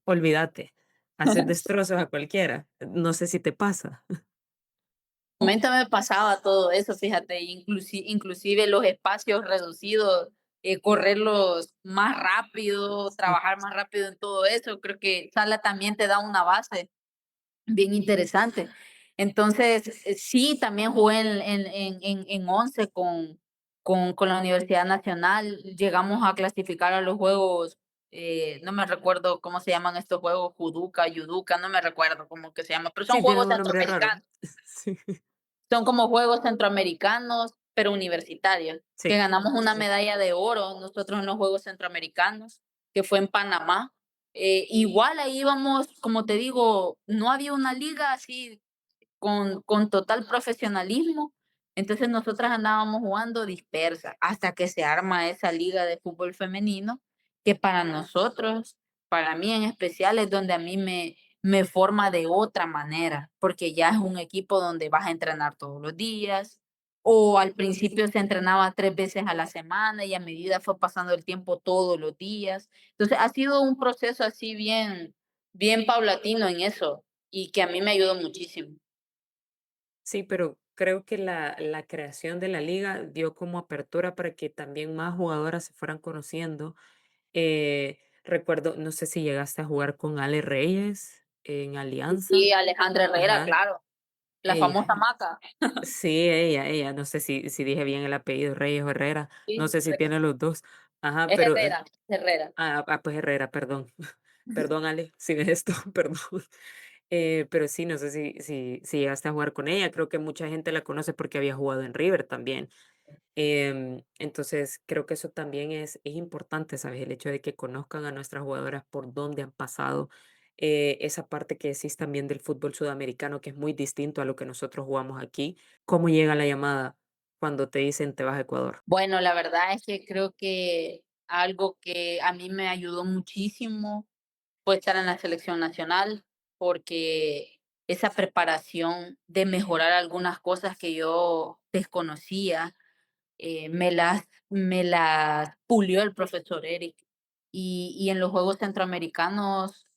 olvídate, hacer destrozos a cualquiera. No sé si te pasa. momento me pasaba todo eso, fíjate, inclusive los espacios reducidos, correrlos más rápido, Sí. trabajar más rápido en todo eso. Creo que sala también te da una base bien interesante. Entonces, sí, también jugué en 11 con la Universidad Nacional. Llegamos a clasificar a los juegos, no me recuerdo cómo se llaman estos juegos, Juduca, Yuduca, no me recuerdo cómo que se llama, pero son Sí, tienen juegos un nombre raro. centroamericanos. Sí. Son como juegos centroamericanos, pero universitarios, que Sí. ganamos una medalla de oro nosotros en los Juegos Centroamericanos, que fue en Panamá. Igual ahí íbamos, como te digo, no había una liga así con total profesionalismo. Entonces nosotras andábamos jugando dispersa hasta que se arma esa liga de fútbol femenino, que para nosotros, para mí en especial, es donde a mí me forma de otra manera, porque ya es un equipo donde vas a entrenar todos los días, o al principio se entrenaba 3 veces a la semana y a medida fue pasando el tiempo todos los días. Entonces ha sido un proceso así bien, bien paulatino en eso y que a mí me ayudó muchísimo. Sí, pero creo que la creación de la liga dio como apertura para que también más jugadoras se fueran conociendo. Recuerdo, no sé si llegaste a jugar con Ale Reyes en Sí, Alianza. Alejandra Herrera, Ajá, claro, la ella. famosa Maca. Sí, ella, no sé si dije bien el apellido, Reyes o Herrera, no Sí, sé si tiene los dos. Ajá, es pero, Herrera, es Herrera. pues Herrera, perdón. Perdón, Ale, si ves esto, perdón. Pero sí, no sé si llegaste a jugar con ella, creo que mucha gente la conoce porque había jugado en River también. Entonces, creo que eso también es importante, ¿sabes? El hecho de que conozcan a nuestras jugadoras por dónde han pasado, esa parte que decís también del fútbol sudamericano, que es muy distinto a lo que nosotros jugamos aquí. ¿Cómo llega la llamada cuando te dicen te vas a Ecuador? Bueno, la verdad es que creo que algo que a mí me ayudó muchísimo fue estar en la selección nacional, porque esa preparación de mejorar algunas cosas que yo desconocía, me las pulió el profesor Eric. Y en los Juegos Centroamericanos,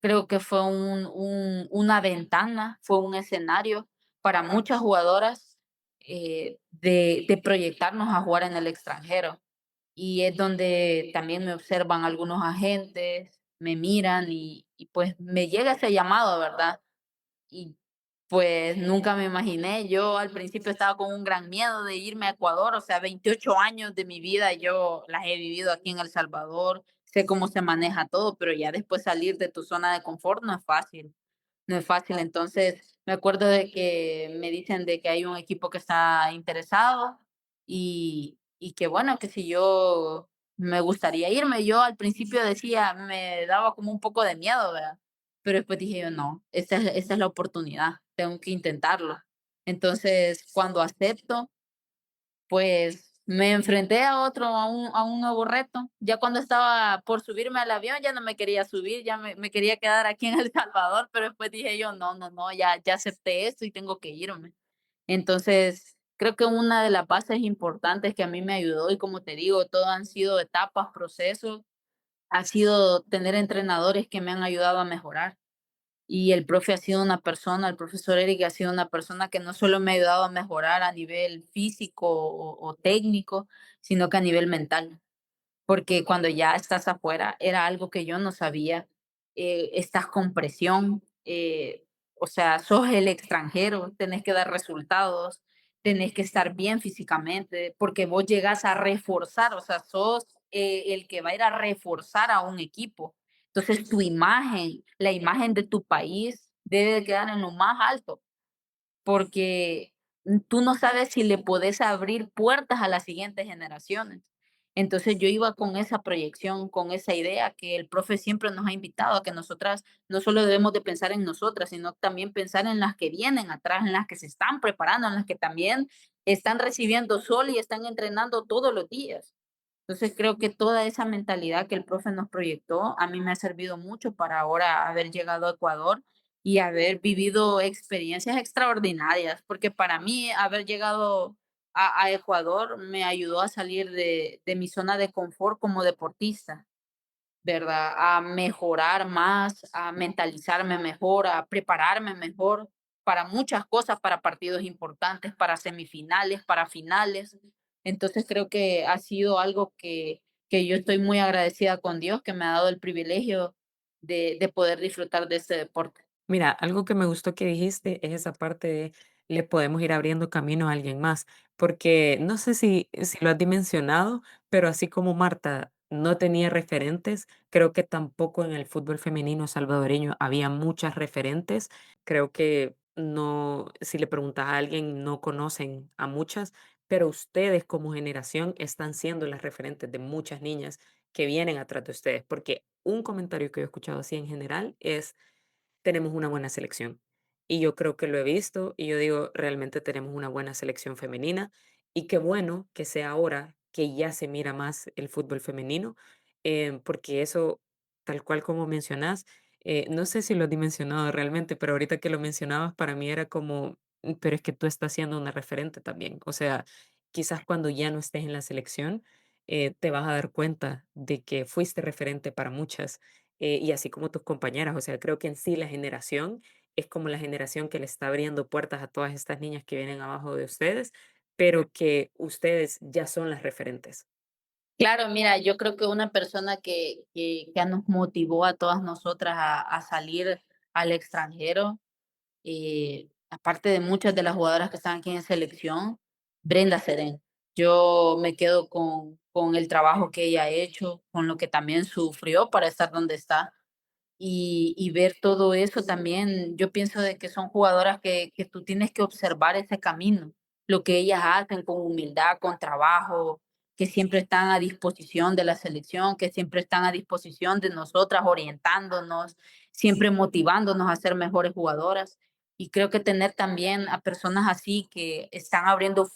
creo que fue una ventana, fue un escenario para muchas jugadoras, de proyectarnos a jugar en el extranjero. Y es donde también me observan algunos agentes, me miran y pues me llega ese llamado, ¿verdad? Y pues nunca me imaginé, yo al principio estaba con un gran miedo de irme a Ecuador, o sea, 28 años de mi vida yo las he vivido aquí en El Salvador, sé cómo se maneja todo, pero ya después salir de tu zona de confort no es fácil, no es fácil. Entonces, me acuerdo de que me dicen de que hay un equipo que está interesado y que bueno, que si yo me gustaría irme. Yo al principio decía, me daba como un poco de miedo, ¿verdad? Pero después dije yo, no, esta es la oportunidad, tengo que intentarlo. Entonces, cuando acepto, pues me enfrenté a un nuevo reto. Ya cuando estaba por subirme al avión, ya no me quería subir, ya me quería quedar aquí en El Salvador, pero después dije yo, no, no, no, ya acepté esto y tengo que irme. Entonces, creo que una de las bases importantes que a mí me ayudó, y como te digo, todo han sido etapas, procesos, ha sido tener entrenadores que me han ayudado a mejorar. Y el profe ha sido una persona, el profesor Eric ha sido una persona que no solo me ha ayudado a mejorar a nivel físico o técnico, sino que a nivel mental, porque cuando ya estás afuera era algo que yo no sabía. Estás con presión, o sea, sos el extranjero, tenés que dar resultados, tenés que estar bien físicamente, porque vos llegás a reforzar, o sea, sos el que va a ir a reforzar a un equipo. Entonces, tu imagen, la imagen de tu país debe de quedar en lo más alto, porque tú no sabes si le podés abrir puertas a las siguientes generaciones. Entonces yo iba con esa proyección, con esa idea que el profe siempre nos ha invitado a que nosotras no solo debemos de pensar en nosotras, sino también pensar en las que vienen atrás, en las que se están preparando, en las que también están recibiendo sol y están entrenando todos los días. Entonces creo que toda esa mentalidad que el profe nos proyectó a mí me ha servido mucho para ahora haber llegado a Ecuador y haber vivido experiencias extraordinarias, porque para mí haber llegado a Ecuador me ayudó a salir de mi zona de confort como deportista, ¿verdad? A mejorar más, a mentalizarme mejor, a prepararme mejor para muchas cosas, para partidos importantes, para semifinales, para finales. Entonces creo que ha sido algo que yo estoy muy agradecida con Dios, que me ha dado el privilegio de poder disfrutar de este deporte. Mira, algo que me gustó que dijiste es esa parte de le podemos ir abriendo camino a alguien más, porque no sé si lo has dimensionado, pero así como Marta no tenía referentes, creo que tampoco en el fútbol femenino salvadoreño había muchas referentes. Creo que no, si le preguntas a alguien, no conocen a muchas, pero ustedes como generación están siendo las referentes de muchas niñas que vienen atrás de ustedes, porque un comentario que yo he escuchado así en general es tenemos una buena selección. Y yo creo que lo he visto y yo digo, realmente tenemos una buena selección femenina y qué bueno que sea ahora que ya se mira más el fútbol femenino, porque eso, tal cual como mencionás, no sé si lo has dimensionado realmente, pero ahorita que lo mencionabas, para mí era como, pero es que tú estás siendo una referente también. O sea, quizás cuando ya no estés en la selección, te vas a dar cuenta de que fuiste referente para muchas y así como tus compañeras. O sea, creo que en sí la generación es como la generación que le está abriendo puertas a todas estas niñas que vienen abajo de ustedes, pero que ustedes ya son las referentes. Claro, mira, yo creo que una persona que nos motivó a todas nosotras a salir al extranjero, aparte de muchas de las jugadoras que están aquí en selección, Brenda Serén. Yo me quedo con el trabajo que ella ha hecho, con lo que también sufrió para estar donde está. Y ver todo eso también, yo pienso de que son jugadoras que tú tienes que observar ese camino. lo que ellas hacen con humildad, con trabajo, que siempre están a disposición de la selección, que siempre están a disposición de nosotras, orientándonos, siempre motivándonos a ser mejores jugadoras. Y creo que tener también a personas así que están abriendo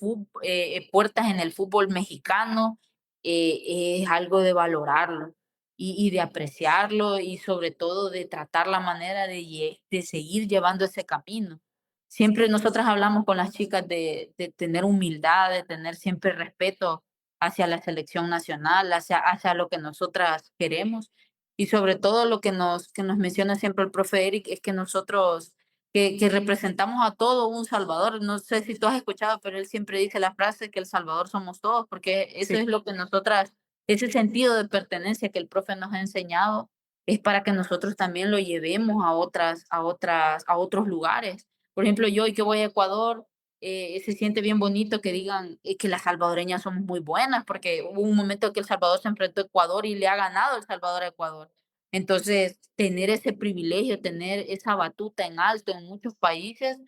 puertas en el fútbol mexicano es algo de valorarlo y de apreciarlo y sobre todo de tratar la manera de seguir llevando ese camino. Siempre nosotras hablamos con las chicas de tener humildad, de tener siempre respeto hacia la selección nacional, hacia lo que nosotras queremos y sobre todo lo que nos menciona siempre el profe Eric es que nosotros que representamos a todo un Salvador. No sé si tú has escuchado, pero él siempre dice la frase que El Salvador somos todos, porque eso Sí, es lo que nosotras, ese sentido de pertenencia que el profe nos ha enseñado, es para que nosotros también lo llevemos a otros lugares. Por ejemplo, yo hoy que voy a Ecuador, se siente bien bonito que digan que las salvadoreñas somos muy buenas, porque hubo un momento que El Salvador se enfrentó a Ecuador y le ha ganado El Salvador a Ecuador. Entonces, tener ese privilegio, tener esa batuta en alto en muchos países,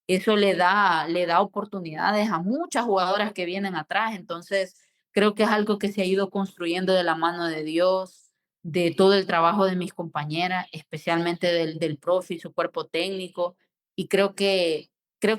eso le da oportunidades a muchas jugadoras que vienen atrás. Entonces, creo que es algo que se ha ido construyendo de la mano de Dios, de todo el trabajo de mis compañeras, especialmente del profe y su cuerpo técnico. Y creo que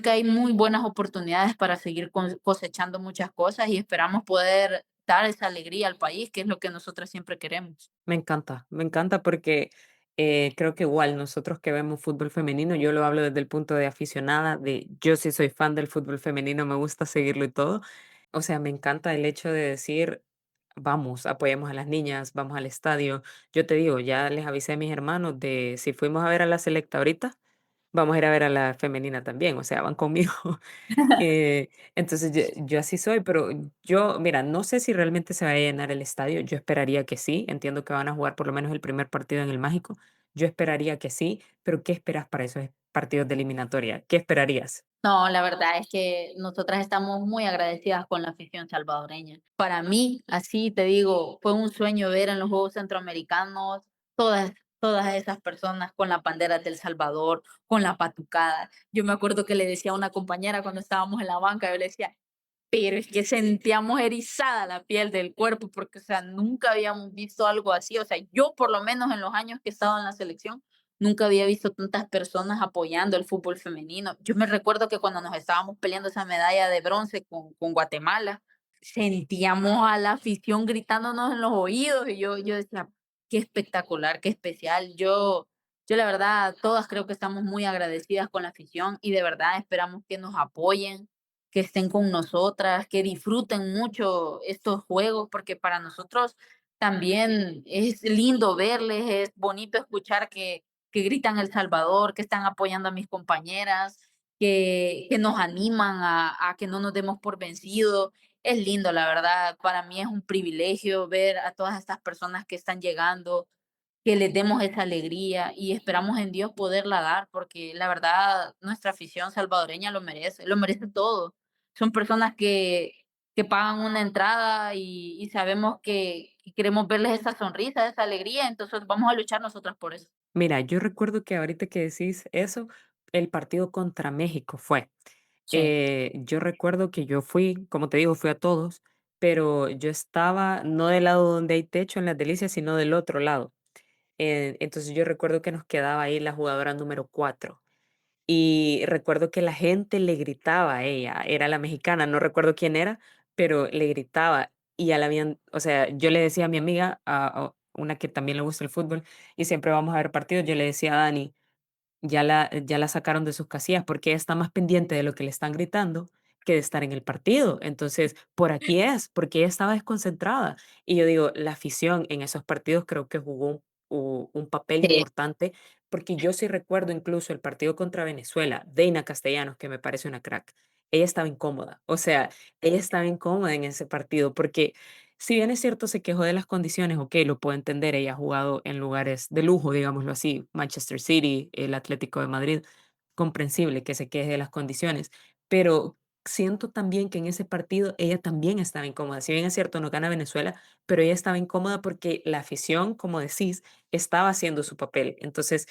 hay muy buenas oportunidades para seguir cosechando muchas cosas y esperamos poder dar esa alegría al país, que es lo que nosotros siempre queremos. me encanta porque creo que igual nosotros que vemos fútbol femenino, yo lo hablo desde el punto de aficionada, de yo sí soy fan del fútbol femenino, me gusta seguirlo y todo. O sea, me encanta el hecho de decir, vamos, apoyemos a las niñas, vamos al estadio. Yo te digo, ya les avisé a mis hermanos de si fuimos a ver a la selecta ahorita, vamos a ir a ver a la femenina también, o sea, van conmigo. Entonces, yo así soy, pero yo, mira, no sé si realmente se va a llenar el estadio. Yo esperaría que sí. Entiendo que van a jugar por lo menos el primer partido en el Mágico. Yo esperaría que sí, pero ¿qué esperas para esos partidos de eliminatoria? ¿Qué esperarías? No, la verdad es que nosotras estamos muy agradecidas con la afición salvadoreña. Para mí, así te digo, fue un sueño ver en los Juegos Centroamericanos todas esas personas con la bandera del Salvador, con la patucada. Yo me acuerdo que le decía a una compañera cuando estábamos en la banca, yo le decía, pero es que sentíamos erizada la piel del cuerpo porque, o sea, nunca habíamos visto algo así. O sea, yo por lo menos en los años que he estado en la selección, nunca había visto tantas personas apoyando el fútbol femenino. Yo me recuerdo que cuando nos estábamos peleando esa medalla de bronce con Guatemala, sentíamos a la afición gritándonos en los oídos y yo decía, qué espectacular, qué especial. Yo la verdad, todas creo que estamos muy agradecidas con la afición y de verdad esperamos que nos apoyen, que estén con nosotras, que disfruten mucho estos juegos, porque para nosotros también es lindo verles, es bonito escuchar que gritan El Salvador, que están apoyando a mis compañeras, que nos animan a que no nos demos por vencidos. Es lindo, la verdad. Para mí es un privilegio ver a todas estas personas que están llegando, que les demos esa alegría y esperamos en Dios poderla dar, porque la verdad nuestra afición salvadoreña lo merece todo. Son personas que pagan una entrada y sabemos que queremos verles esa sonrisa, esa alegría, entonces vamos a luchar nosotras por eso. Mira, yo recuerdo que ahorita que decís eso, el partido contra México fue. Sí. Yo recuerdo que yo fui, como te digo, fui a todos, pero yo estaba no del lado donde hay techo en las delicias, sino del otro lado. Entonces yo recuerdo que nos quedaba ahí la jugadora número 4 y recuerdo que la gente le gritaba a ella, era la mexicana, no recuerdo quién era, pero le gritaba y ya la habían, o sea, yo le decía a mi amiga, a una que también le gusta el fútbol y siempre vamos a ver partidos, yo le decía a Dani, ya la sacaron de sus casillas, porque ella está más pendiente de lo que le están gritando que de estar en el partido. Entonces, por aquí es, porque ella estaba desconcentrada. Y yo digo, la afición en esos partidos creo que jugó un papel Sí, importante, porque yo sí recuerdo incluso el partido contra Venezuela, Deina Castellanos, que me parece una crack. Ella estaba incómoda, o sea, ella estaba incómoda en ese partido, porque si bien es cierto, se quejó de las condiciones, okey, lo puedo entender, ella ha jugado en lugares de lujo, digámoslo así, Manchester City, el Atlético de Madrid, comprensible que se queje de las condiciones, pero siento también que en ese partido ella también estaba incómoda. Si bien es cierto, no gana Venezuela, pero ella estaba incómoda porque la afición, como decís, estaba haciendo su papel. Entonces,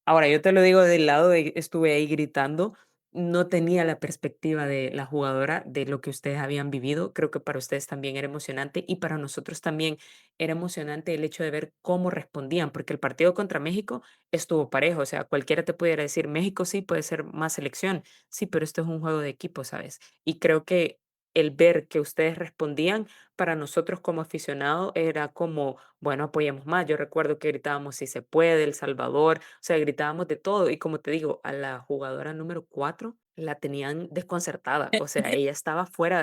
ahora yo te lo digo del lado de estuve ahí gritando, no tenía la perspectiva de la jugadora de lo que ustedes habían vivido. Creo que para ustedes también era emocionante y para nosotros también era emocionante el hecho de ver cómo respondían, porque el partido contra México estuvo parejo. O sea, cualquiera te pudiera decir, México sí puede ser más selección, sí, pero esto es un juego de equipo, ¿sabes? Y creo que el ver que ustedes respondían para nosotros como aficionados era como, bueno, apoyemos más. Yo recuerdo que gritábamos si se puede, El Salvador, o sea, gritábamos de todo. Y como te digo, a la jugadora número 4 la tenían desconcertada. O sea, ella estaba fuera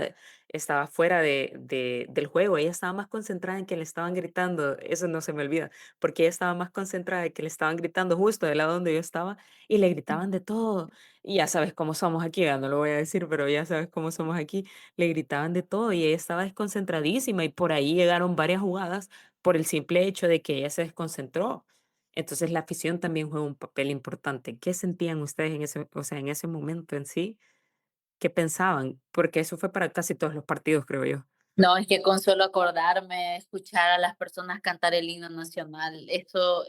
del juego. Ella estaba más concentrada en que le estaban gritando. Eso no se me olvida, porque ella estaba más concentrada en que le estaban gritando justo del lado donde yo estaba y le gritaban de todo. Y ya sabes cómo somos aquí, ya no lo voy a decir, pero ya sabes cómo somos aquí, le gritaban de todo y ella estaba desconcentradísima y por ahí llegaron varias jugadas por el simple hecho de que ella se desconcentró. Entonces la afición también juega un papel importante. ¿Qué sentían ustedes en ese, o sea, en ese momento en sí? ¿Qué pensaban? Porque eso fue para casi todos los partidos, creo yo. No, es que con solo acordarme, escuchar a las personas cantar el himno nacional, eso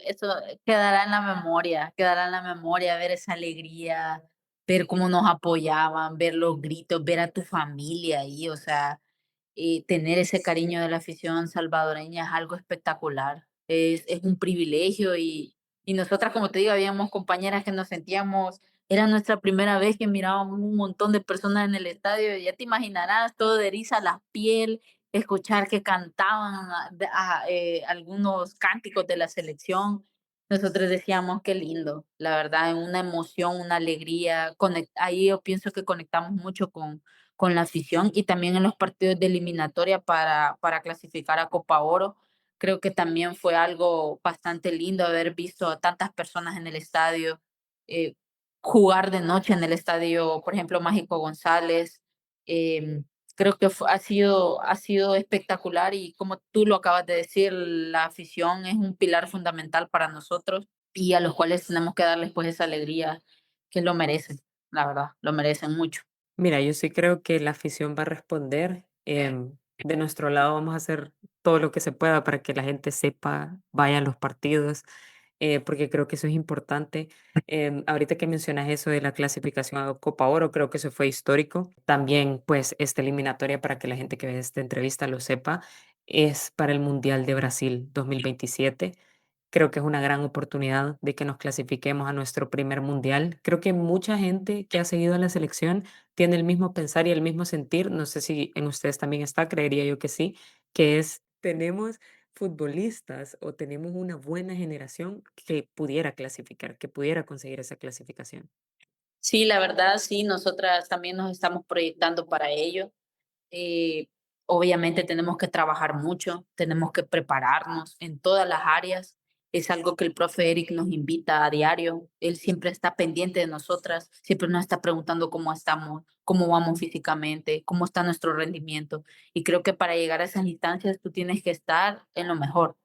quedará en la memoria, ver esa alegría, ver cómo nos apoyaban, ver los gritos, ver a tu familia ahí, o sea, tener ese cariño de la afición salvadoreña es algo espectacular, es un privilegio y nosotras, como te digo, habíamos compañeras que nos sentíamos, era nuestra primera vez que mirábamos un montón de personas en el estadio, ya te imaginarás, todo de eriza la piel, escuchar que cantaban algunos cánticos de la selección. Nosotros decíamos, qué lindo, la verdad, una emoción, una alegría. Ahí yo pienso que conectamos mucho con la afición y también en los partidos de eliminatoria para clasificar a Copa Oro. Creo que también fue algo bastante lindo haber visto a tantas personas en el estadio, eh, jugar de noche en el estadio, por ejemplo, Mágico González. em, Creo que ha sido espectacular y como tú lo acabas de decir, la afición es un pilar fundamental para nosotros y a los cuales tenemos que darles pues esa alegría que lo merecen, la verdad, lo merecen mucho. Mira, yo sí creo que la afición va a responder. De nuestro lado vamos a hacer todo lo que se pueda para que la gente sepa, vaya a los partidos, porque creo que eso es importante. Ahorita que mencionas eso de la clasificación a Copa Oro, creo que eso fue histórico. También, pues, esta eliminatoria, para que la gente que ve esta entrevista lo sepa, es para el Mundial de Brasil 2027. Creo que es una gran oportunidad de que nos clasifiquemos a nuestro primer mundial. Creo que mucha gente que ha seguido a la selección tiene el mismo pensar y el mismo sentir. No sé si en ustedes también está, creería yo que sí, que es, tenemos futbolistas o tenemos una buena generación que pudiera clasificar, que pudiera conseguir esa clasificación. Sí, la verdad, sí, nosotras también nos estamos proyectando para ello. Eh, Obviamente tenemos que trabajar mucho, tenemos que prepararnos en todas las áreas. Es algo que el profe Eric nos invita a diario. Él siempre está pendiente de nosotras, siempre nos está preguntando cómo estamos, cómo vamos físicamente, cómo está nuestro rendimiento. Y creo que para llegar a esas instancias tú tienes que estar en lo mejor,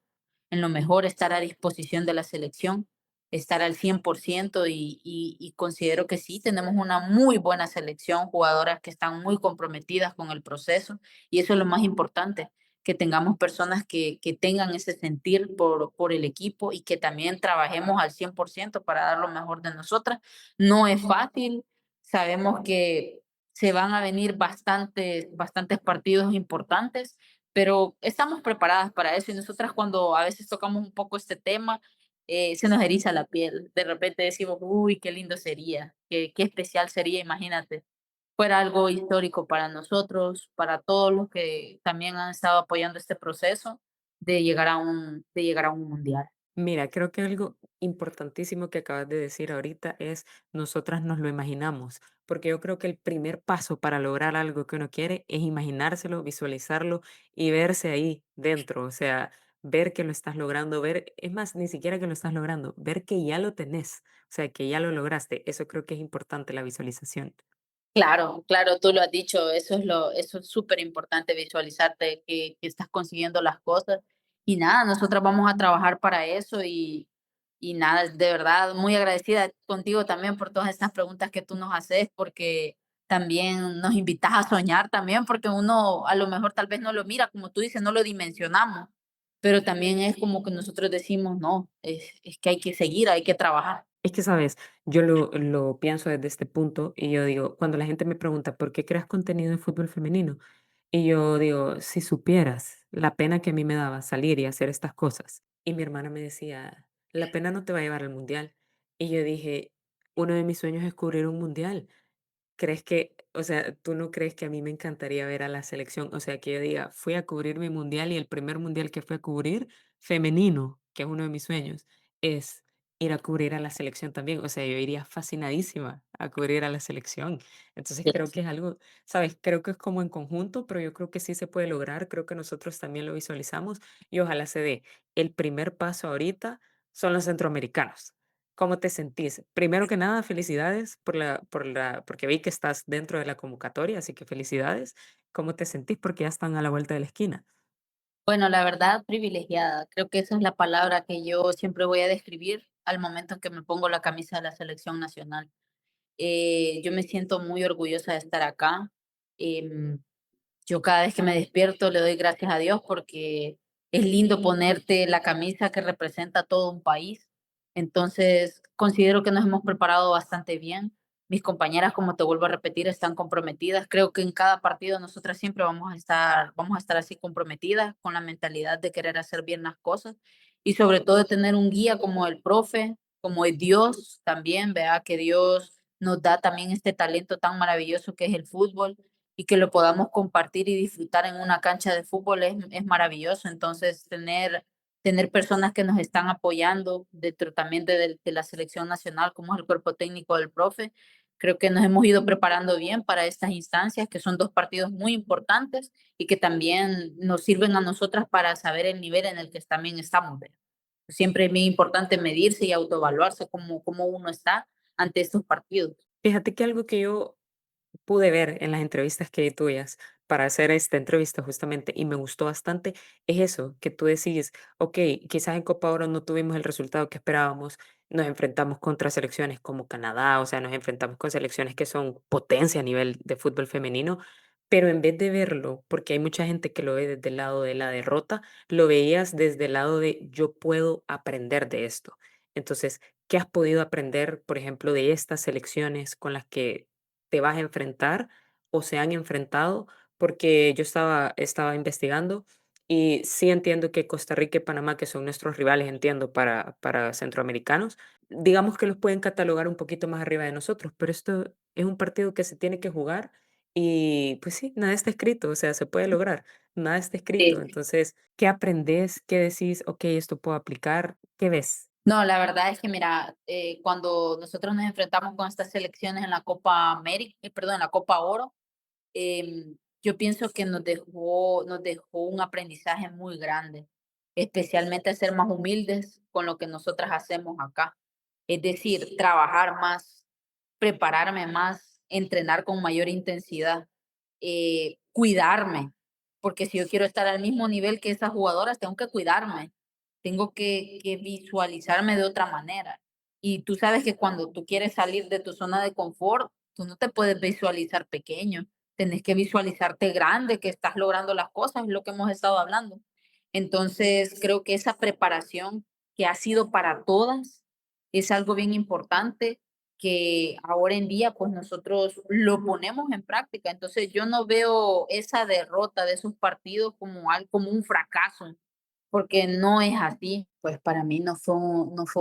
estar a disposición de la selección, estar al 100% y considero que sí, tenemos una muy buena selección, jugadoras que están muy comprometidas con el proceso y eso es lo más importante, que tengamos personas que tengan ese sentir por el equipo y que también trabajemos al 100% para dar lo mejor de nosotras. No es fácil, sabemos que se van a venir bastantes partidos importantes, pero estamos preparadas para eso y nosotras cuando a veces tocamos un poco este tema, se nos eriza la piel. De repente decimos, uy, qué lindo sería, qué especial sería, imagínate. Fuera algo histórico para nosotros, para todos los que también han estado apoyando este proceso de llegar a un mundial. Mira, creo que algo importantísimo que acabas de decir ahorita es nosotras nos lo imaginamos, porque yo creo que el primer paso para lograr algo que uno quiere es imaginárselo, visualizarlo y verse ahí dentro, o sea, ver que lo estás logrando, ver, es más, ni siquiera que lo estás logrando, ver que ya lo tenés, o sea, que ya lo lograste, eso creo que es importante, la visualización. Claro, claro, tú lo has dicho, eso es súper importante visualizarte que estás consiguiendo las cosas. Y nada, nosotras vamos a trabajar para eso y nada, de verdad, muy agradecida contigo también por todas estas preguntas que tú nos haces, porque también nos invitas a soñar también, porque uno a lo mejor tal vez no lo mira, como tú dices, no lo dimensionamos, pero también es como que nosotros decimos, no, es que hay que seguir, hay que trabajar. Es que, ¿sabes? Yo lo pienso desde este punto y yo digo, cuando la gente me pregunta: "¿Por qué creas contenido de fútbol femenino?". Y yo digo: "Si supieras la pena que a mí me daba salir y hacer estas cosas". Y mi hermana me decía: "La pena no te va a llevar al mundial". Y yo dije: "Uno de mis sueños es cubrir un mundial". ¿Crees que, o sea, tú no crees que a mí me encantaría ver a la selección? O sea, que yo diga, fui a cubrir mi mundial y el primer mundial que fui a cubrir, femenino, que es uno de mis sueños, es ir a cubrir a la selección también. O sea, yo iría fascinadísima a cubrir a la selección. Entonces creo que es algo, ¿sabes? Creo que es como en conjunto, pero yo creo que sí se puede lograr. Creo que nosotros también lo visualizamos y ojalá se dé. El primer paso ahorita son los centroamericanos. ¿Cómo te sentís? Primero que nada, felicidades porque vi que estás dentro de la convocatoria, así que felicidades. ¿Cómo te sentís? Porque ya están a la vuelta de la esquina. Bueno, la verdad, privilegiada. Creo que esa es la palabra que yo siempre voy a describir al momento en que me pongo la camisa de la selección nacional. Yo me siento muy orgullosa de estar acá. Em, Yo cada vez que me despierto le doy gracias a Dios porque es lindo ponerte la camisa que representa a todo un país. Entonces, considero que nos hemos preparado bastante bien. Mis compañeras, como te vuelvo a repetir, están comprometidas. Creo que en cada partido nosotras siempre vamos a estar así comprometidas con la mentalidad de querer hacer bien las cosas y sobre todo de tener un guía como el profe, como es Dios también, vea que Dios nos da también este talento tan maravilloso que es el fútbol y que lo podamos compartir y disfrutar en una cancha de fútbol es maravilloso. Entonces, tener personas que nos están apoyando dentro también de la selección nacional, como es el cuerpo técnico del profe, creo que nos hemos ido preparando bien para estas instancias, que son dos partidos muy importantes y que también nos sirven a nosotras para saber el nivel en el que también estamos. ¿Ve? Siempre es muy importante medirse y autoevaluarse cómo uno está ante estos partidos. Fíjate que algo que yo pude ver en las entrevistas que vi tuyas para hacer esta entrevista justamente y me gustó bastante es eso, que tú decís, ok, quizás en Copa Oro no tuvimos el resultado que esperábamos, nos enfrentamos contra selecciones como Canadá, o sea, nos enfrentamos con selecciones que son potencia a nivel de fútbol femenino, pero en vez de verlo, porque hay mucha gente que lo ve desde el lado de la derrota, lo veías desde el lado de yo puedo aprender de esto. Entonces, ¿qué has podido aprender, por ejemplo, de estas selecciones con las que te vas a enfrentar o se han enfrentado? Porque yo estaba investigando y sí entiendo que Costa Rica y Panamá, que son nuestros rivales, entiendo, para centroamericanos, digamos que los pueden catalogar un poquito más arriba de nosotros, pero esto es un partido que se tiene que jugar y pues sí, nada está escrito, o sea, se puede lograr, nada está escrito. Entonces, ¿qué aprendes? ¿Qué decís? Ok, esto puedo aplicar. ¿Qué ves? No, la verdad es que mira, cuando nosotros nos enfrentamos con estas selecciones en la Copa América, perdón, en la Copa Oro, yo pienso que nos dejó un aprendizaje muy grande, especialmente a ser más humildes con lo que nosotras hacemos acá. Es decir, trabajar más, prepararme más, entrenar con mayor intensidad, cuidarme, porque si yo quiero estar al mismo nivel que esas jugadoras, tengo que cuidarme, tengo que visualizarme de otra manera. Y tú sabes que cuando tú quieres salir de tu zona de confort, tú no te puedes visualizar pequeño, tenés que visualizarte grande, que estás logrando las cosas, es lo que hemos estado hablando. Entonces, creo que esa preparación que ha sido para todas es algo bien importante que ahora en día pues nosotros lo ponemos en práctica. Entonces yo no veo esa derrota de esos partidos como algo, como un fracaso, porque no es así. Pues para mí no fue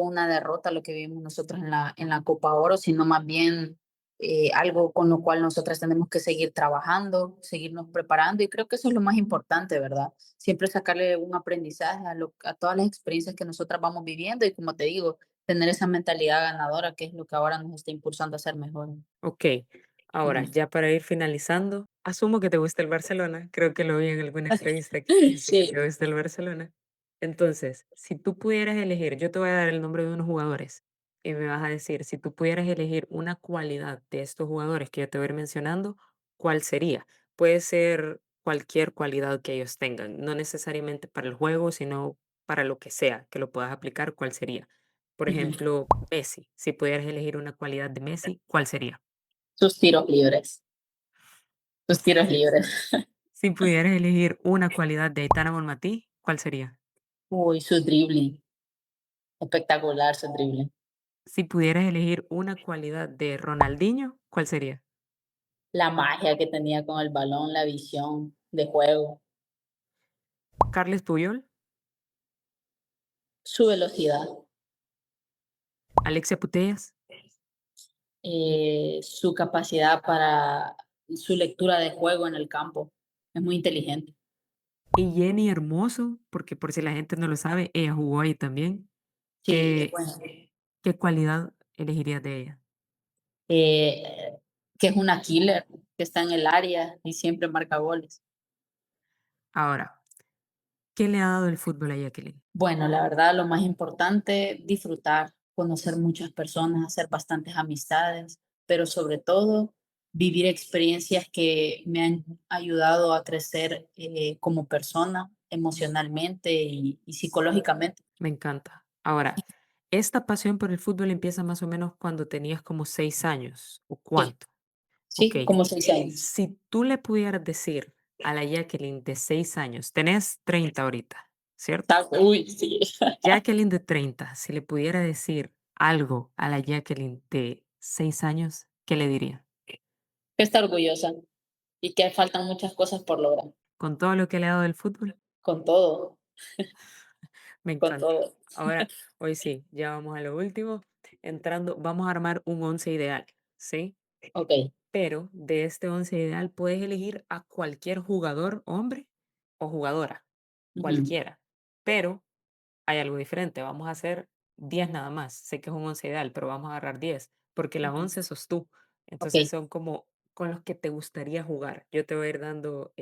una derrota lo que vimos nosotros en la Copa Oro, sino más bien algo con lo cual nosotras tenemos que seguir trabajando, seguirnos preparando y creo que eso es lo más importante, ¿verdad? Siempre sacarle un aprendizaje a todas las experiencias que nosotras vamos viviendo y como te digo, tener esa mentalidad ganadora que es lo que ahora nos está impulsando a ser mejores. Ok, ahora Ujú. ya para ir finalizando, asumo que te gusta el Barcelona, creo que lo vi en alguna entrevista que dijiste que Sí, te gusta el Barcelona. Entonces, si tú pudieras elegir, yo te voy a dar el nombre de unos jugadores y me vas a decir, si tú pudieras elegir una cualidad de estos jugadores que yo te voy a ir mencionando, ¿cuál sería? Puede ser cualquier cualidad que ellos tengan, no necesariamente para el juego, sino para lo que sea, que lo puedas aplicar, ¿cuál sería? Por ujú. ejemplo, Messi, si pudieras elegir una cualidad de Messi, ¿cuál sería? Sus tiros libres, sus tiros Si, libres. si pudieras elegir una cualidad de Aitana Bonmatí, ¿cuál sería? Uy, su dribbling, espectacular su dribbling. Si pudieras elegir una cualidad de Ronaldinho, ¿cuál sería? La magia que tenía con el balón, la visión de juego, ¿Carles Puyol? su velocidad, ¿Alexia Putellas? su capacidad para su lectura de juego en el campo. Es muy inteligente. Y Jenny Hermoso, porque por si la gente no lo sabe, ella jugó ahí también. Sí, es ¿Qué, bueno. qué cualidad elegirías de ella? Que es una killer, que está en el área y siempre marca goles. Ahora, ¿qué le ha dado el fútbol a Jacqueline? Bueno, la verdad, lo más importante, disfrutar, conocer muchas personas, hacer bastantes amistades, pero sobre todo vivir experiencias que me han ayudado a crecer como persona, emocionalmente y psicológicamente. Me encanta. Ahora, ¿esta pasión por el fútbol empieza más o menos cuando tenías como 6 años? ¿O Sí, cuánto? Ok. sí, como 6 años. Si tú le pudieras decir a la Jacqueline de 6 años, tenés 30 ahorita, ¿cierto? Uy, sí. Jacqueline de 30, si le pudiera decir algo a la Jacqueline de 6 años, ¿qué le diría? Que está orgullosa y que faltan muchas cosas por lograr. Con todo lo que le ha dado el fútbol, Con todo, me con encanta. todo. Ahora, hoy sí, ya vamos a lo último. Entrando, vamos a armar un 11 ideal, ¿sí? Ok. Pero de este 11 ideal puedes elegir a cualquier jugador, hombre o jugadora, Ujú, cualquiera. Pero hay algo diferente, vamos a hacer 10 nada más. Sé que es un 11 ideal, pero vamos a agarrar 10 porque las ujú. 11 sos tú. Ok, Entonces son como con los que te gustaría jugar. Yo te voy a ir dando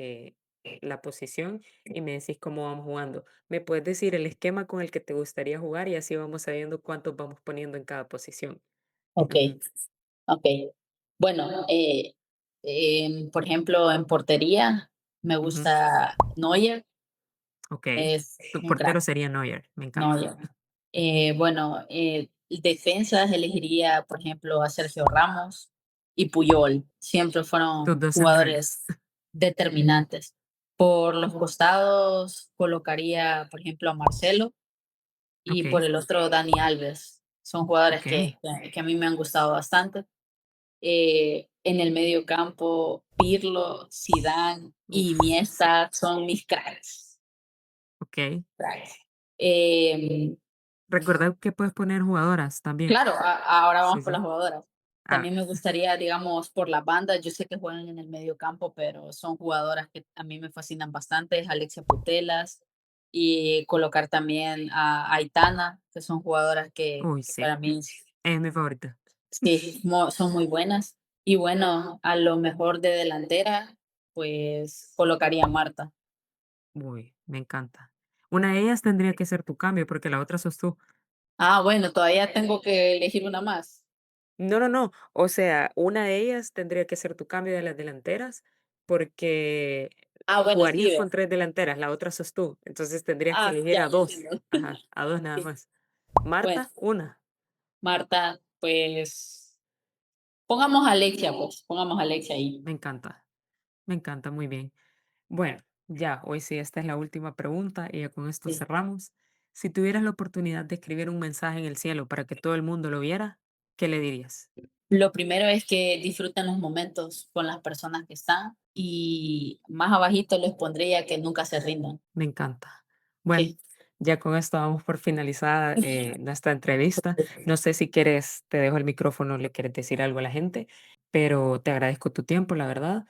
la posición y me decís cómo vamos jugando. Me puedes decir el esquema con el que te gustaría jugar y así vamos sabiendo cuántos vamos poniendo en cada posición. ok. Ujú. Okey. Bueno, por ejemplo, en portería me Ujú. gusta Neuer, Ok. es Tu un portero crack, sería Neuer. Me encanta. Neuer. Bueno, defensas elegiría, por ejemplo, a Sergio Ramos y Puyol. Siempre Tus fueron dos centrales. jugadores determinantes. Por los costados colocaría, por ejemplo, a Marcelo y Ok. por el otro Dani Alves. Son jugadores Ok. que a mí me han gustado bastante. En el mediocampo, Pirlo, Zidane y Uf, sí. Iniesta son mis cracks, Ok. cracks. Em, Recuerda que puedes poner jugadoras también. claro, ahora Sí, vamos por las sí. jugadoras. Ah, También me gustaría, digamos, por las bandas, yo sé que juegan en el mediocampo, pero son jugadoras que a mí me fascinan bastante, es Alexia Putellas, y colocar también a Aitana, que son jugadoras uy, que sí. para mí Es mi favorita. sí, son muy buenas. Y bueno, a lo mejor de delantera, pues colocaría a Marta. Uy, me encanta. Una de ellas tendría que ser tu cambio, porque la otra sos tú. Ah, bueno, todavía tengo que elegir una más. No, no, no. O sea, una de ellas tendría que ser tu cambio de las delanteras, porque Ah, bueno, sí, jugarías ve. con 3 delanteras, la otra sos tú. Entonces tendrías que Ah, elegir ya, a ya 2. entiendo. Ajá, a 2 nada Sí, más. bueno, Marta, una. Marta, pues pongamos a Alexia, pues, pongamos a Alexia ahí. Me encanta, muy bien. Bueno, ya, hoy sí, esta es la última pregunta y ya con esto Sí. cerramos. Si tuvieras la oportunidad de escribir un mensaje en el cielo para que todo el mundo lo viera, ¿qué le dirías? Lo primero es que disfruten los momentos con las personas que están y más abajito les pondría que nunca se rindan. Me encanta. Bueno, Sí. ya con esto vamos por finalizada nuestra entrevista. No sé si quieres, te dejo el micrófono, le quieres decir algo a la gente, pero te agradezco tu tiempo, la verdad.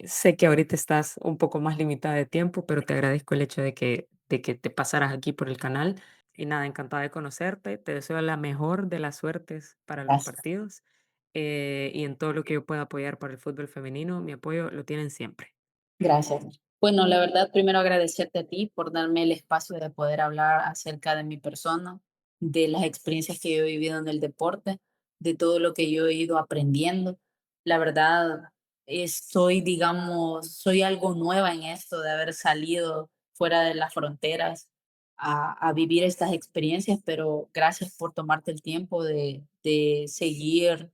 Sé que ahorita estás un poco más limitada de tiempo, pero te agradezco el hecho de que te pasaras aquí por el canal. Y nada, encantada de conocerte. Te deseo la mejor de las suertes para los Gracias. partidos y en todo lo que yo pueda apoyar para el fútbol femenino. Mi apoyo lo tienen siempre. Gracias. Bueno, la verdad, primero agradecerte a ti por darme el espacio de poder hablar acerca de mi persona, de las experiencias que yo he vivido en el deporte, de todo lo que yo he ido aprendiendo. La verdad, soy, digamos, soy algo nueva en esto de haber salido fuera de las fronteras a vivir estas experiencias, pero gracias por tomarte el tiempo de seguir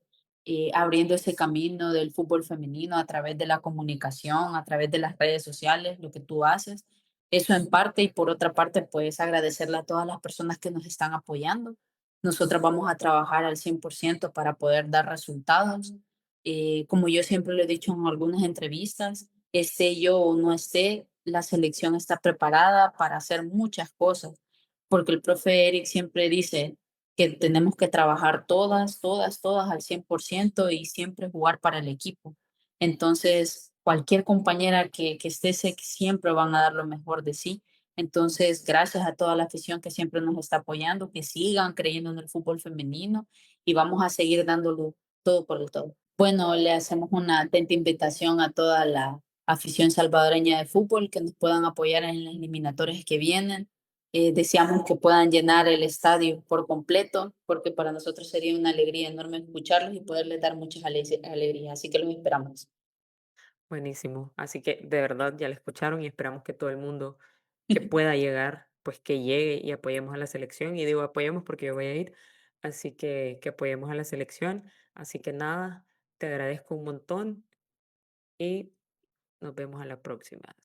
abriendo ese camino del fútbol femenino a través de la comunicación, a través de las redes sociales, lo que tú haces. Eso en parte y por otra parte, pues agradecerle a todas las personas que nos están apoyando nosotras vamos a trabajar al 100% para poder dar resultados. Como yo siempre lo he dicho en algunas entrevistas, esté yo o no esté, la selección está preparada para hacer muchas cosas, porque el profe Eric siempre dice que tenemos que trabajar todas, todas, todas al 100% y siempre jugar para el equipo. Entonces, cualquier compañera que esté, sé que siempre van a dar lo mejor de sí. Entonces, gracias a toda la afición que siempre nos está apoyando, que sigan creyendo en el fútbol femenino y vamos a seguir dándolo todo por el todo. Bueno, le hacemos una atenta invitación a toda la afición salvadoreña de fútbol que nos puedan apoyar en las eliminatorias que vienen. Deseamos que puedan llenar el estadio por completo, porque para nosotros sería una alegría enorme escucharlos y poderles dar muchas alegrías. Así que los esperamos. Buenísimo. Así que de verdad ya la escucharon y esperamos que todo el mundo que pueda llegar, pues que llegue y apoyemos a la selección. Y digo apoyemos porque yo voy a ir. Así que apoyemos a la selección. Así que nada, te agradezco un montón y nos vemos a la próxima.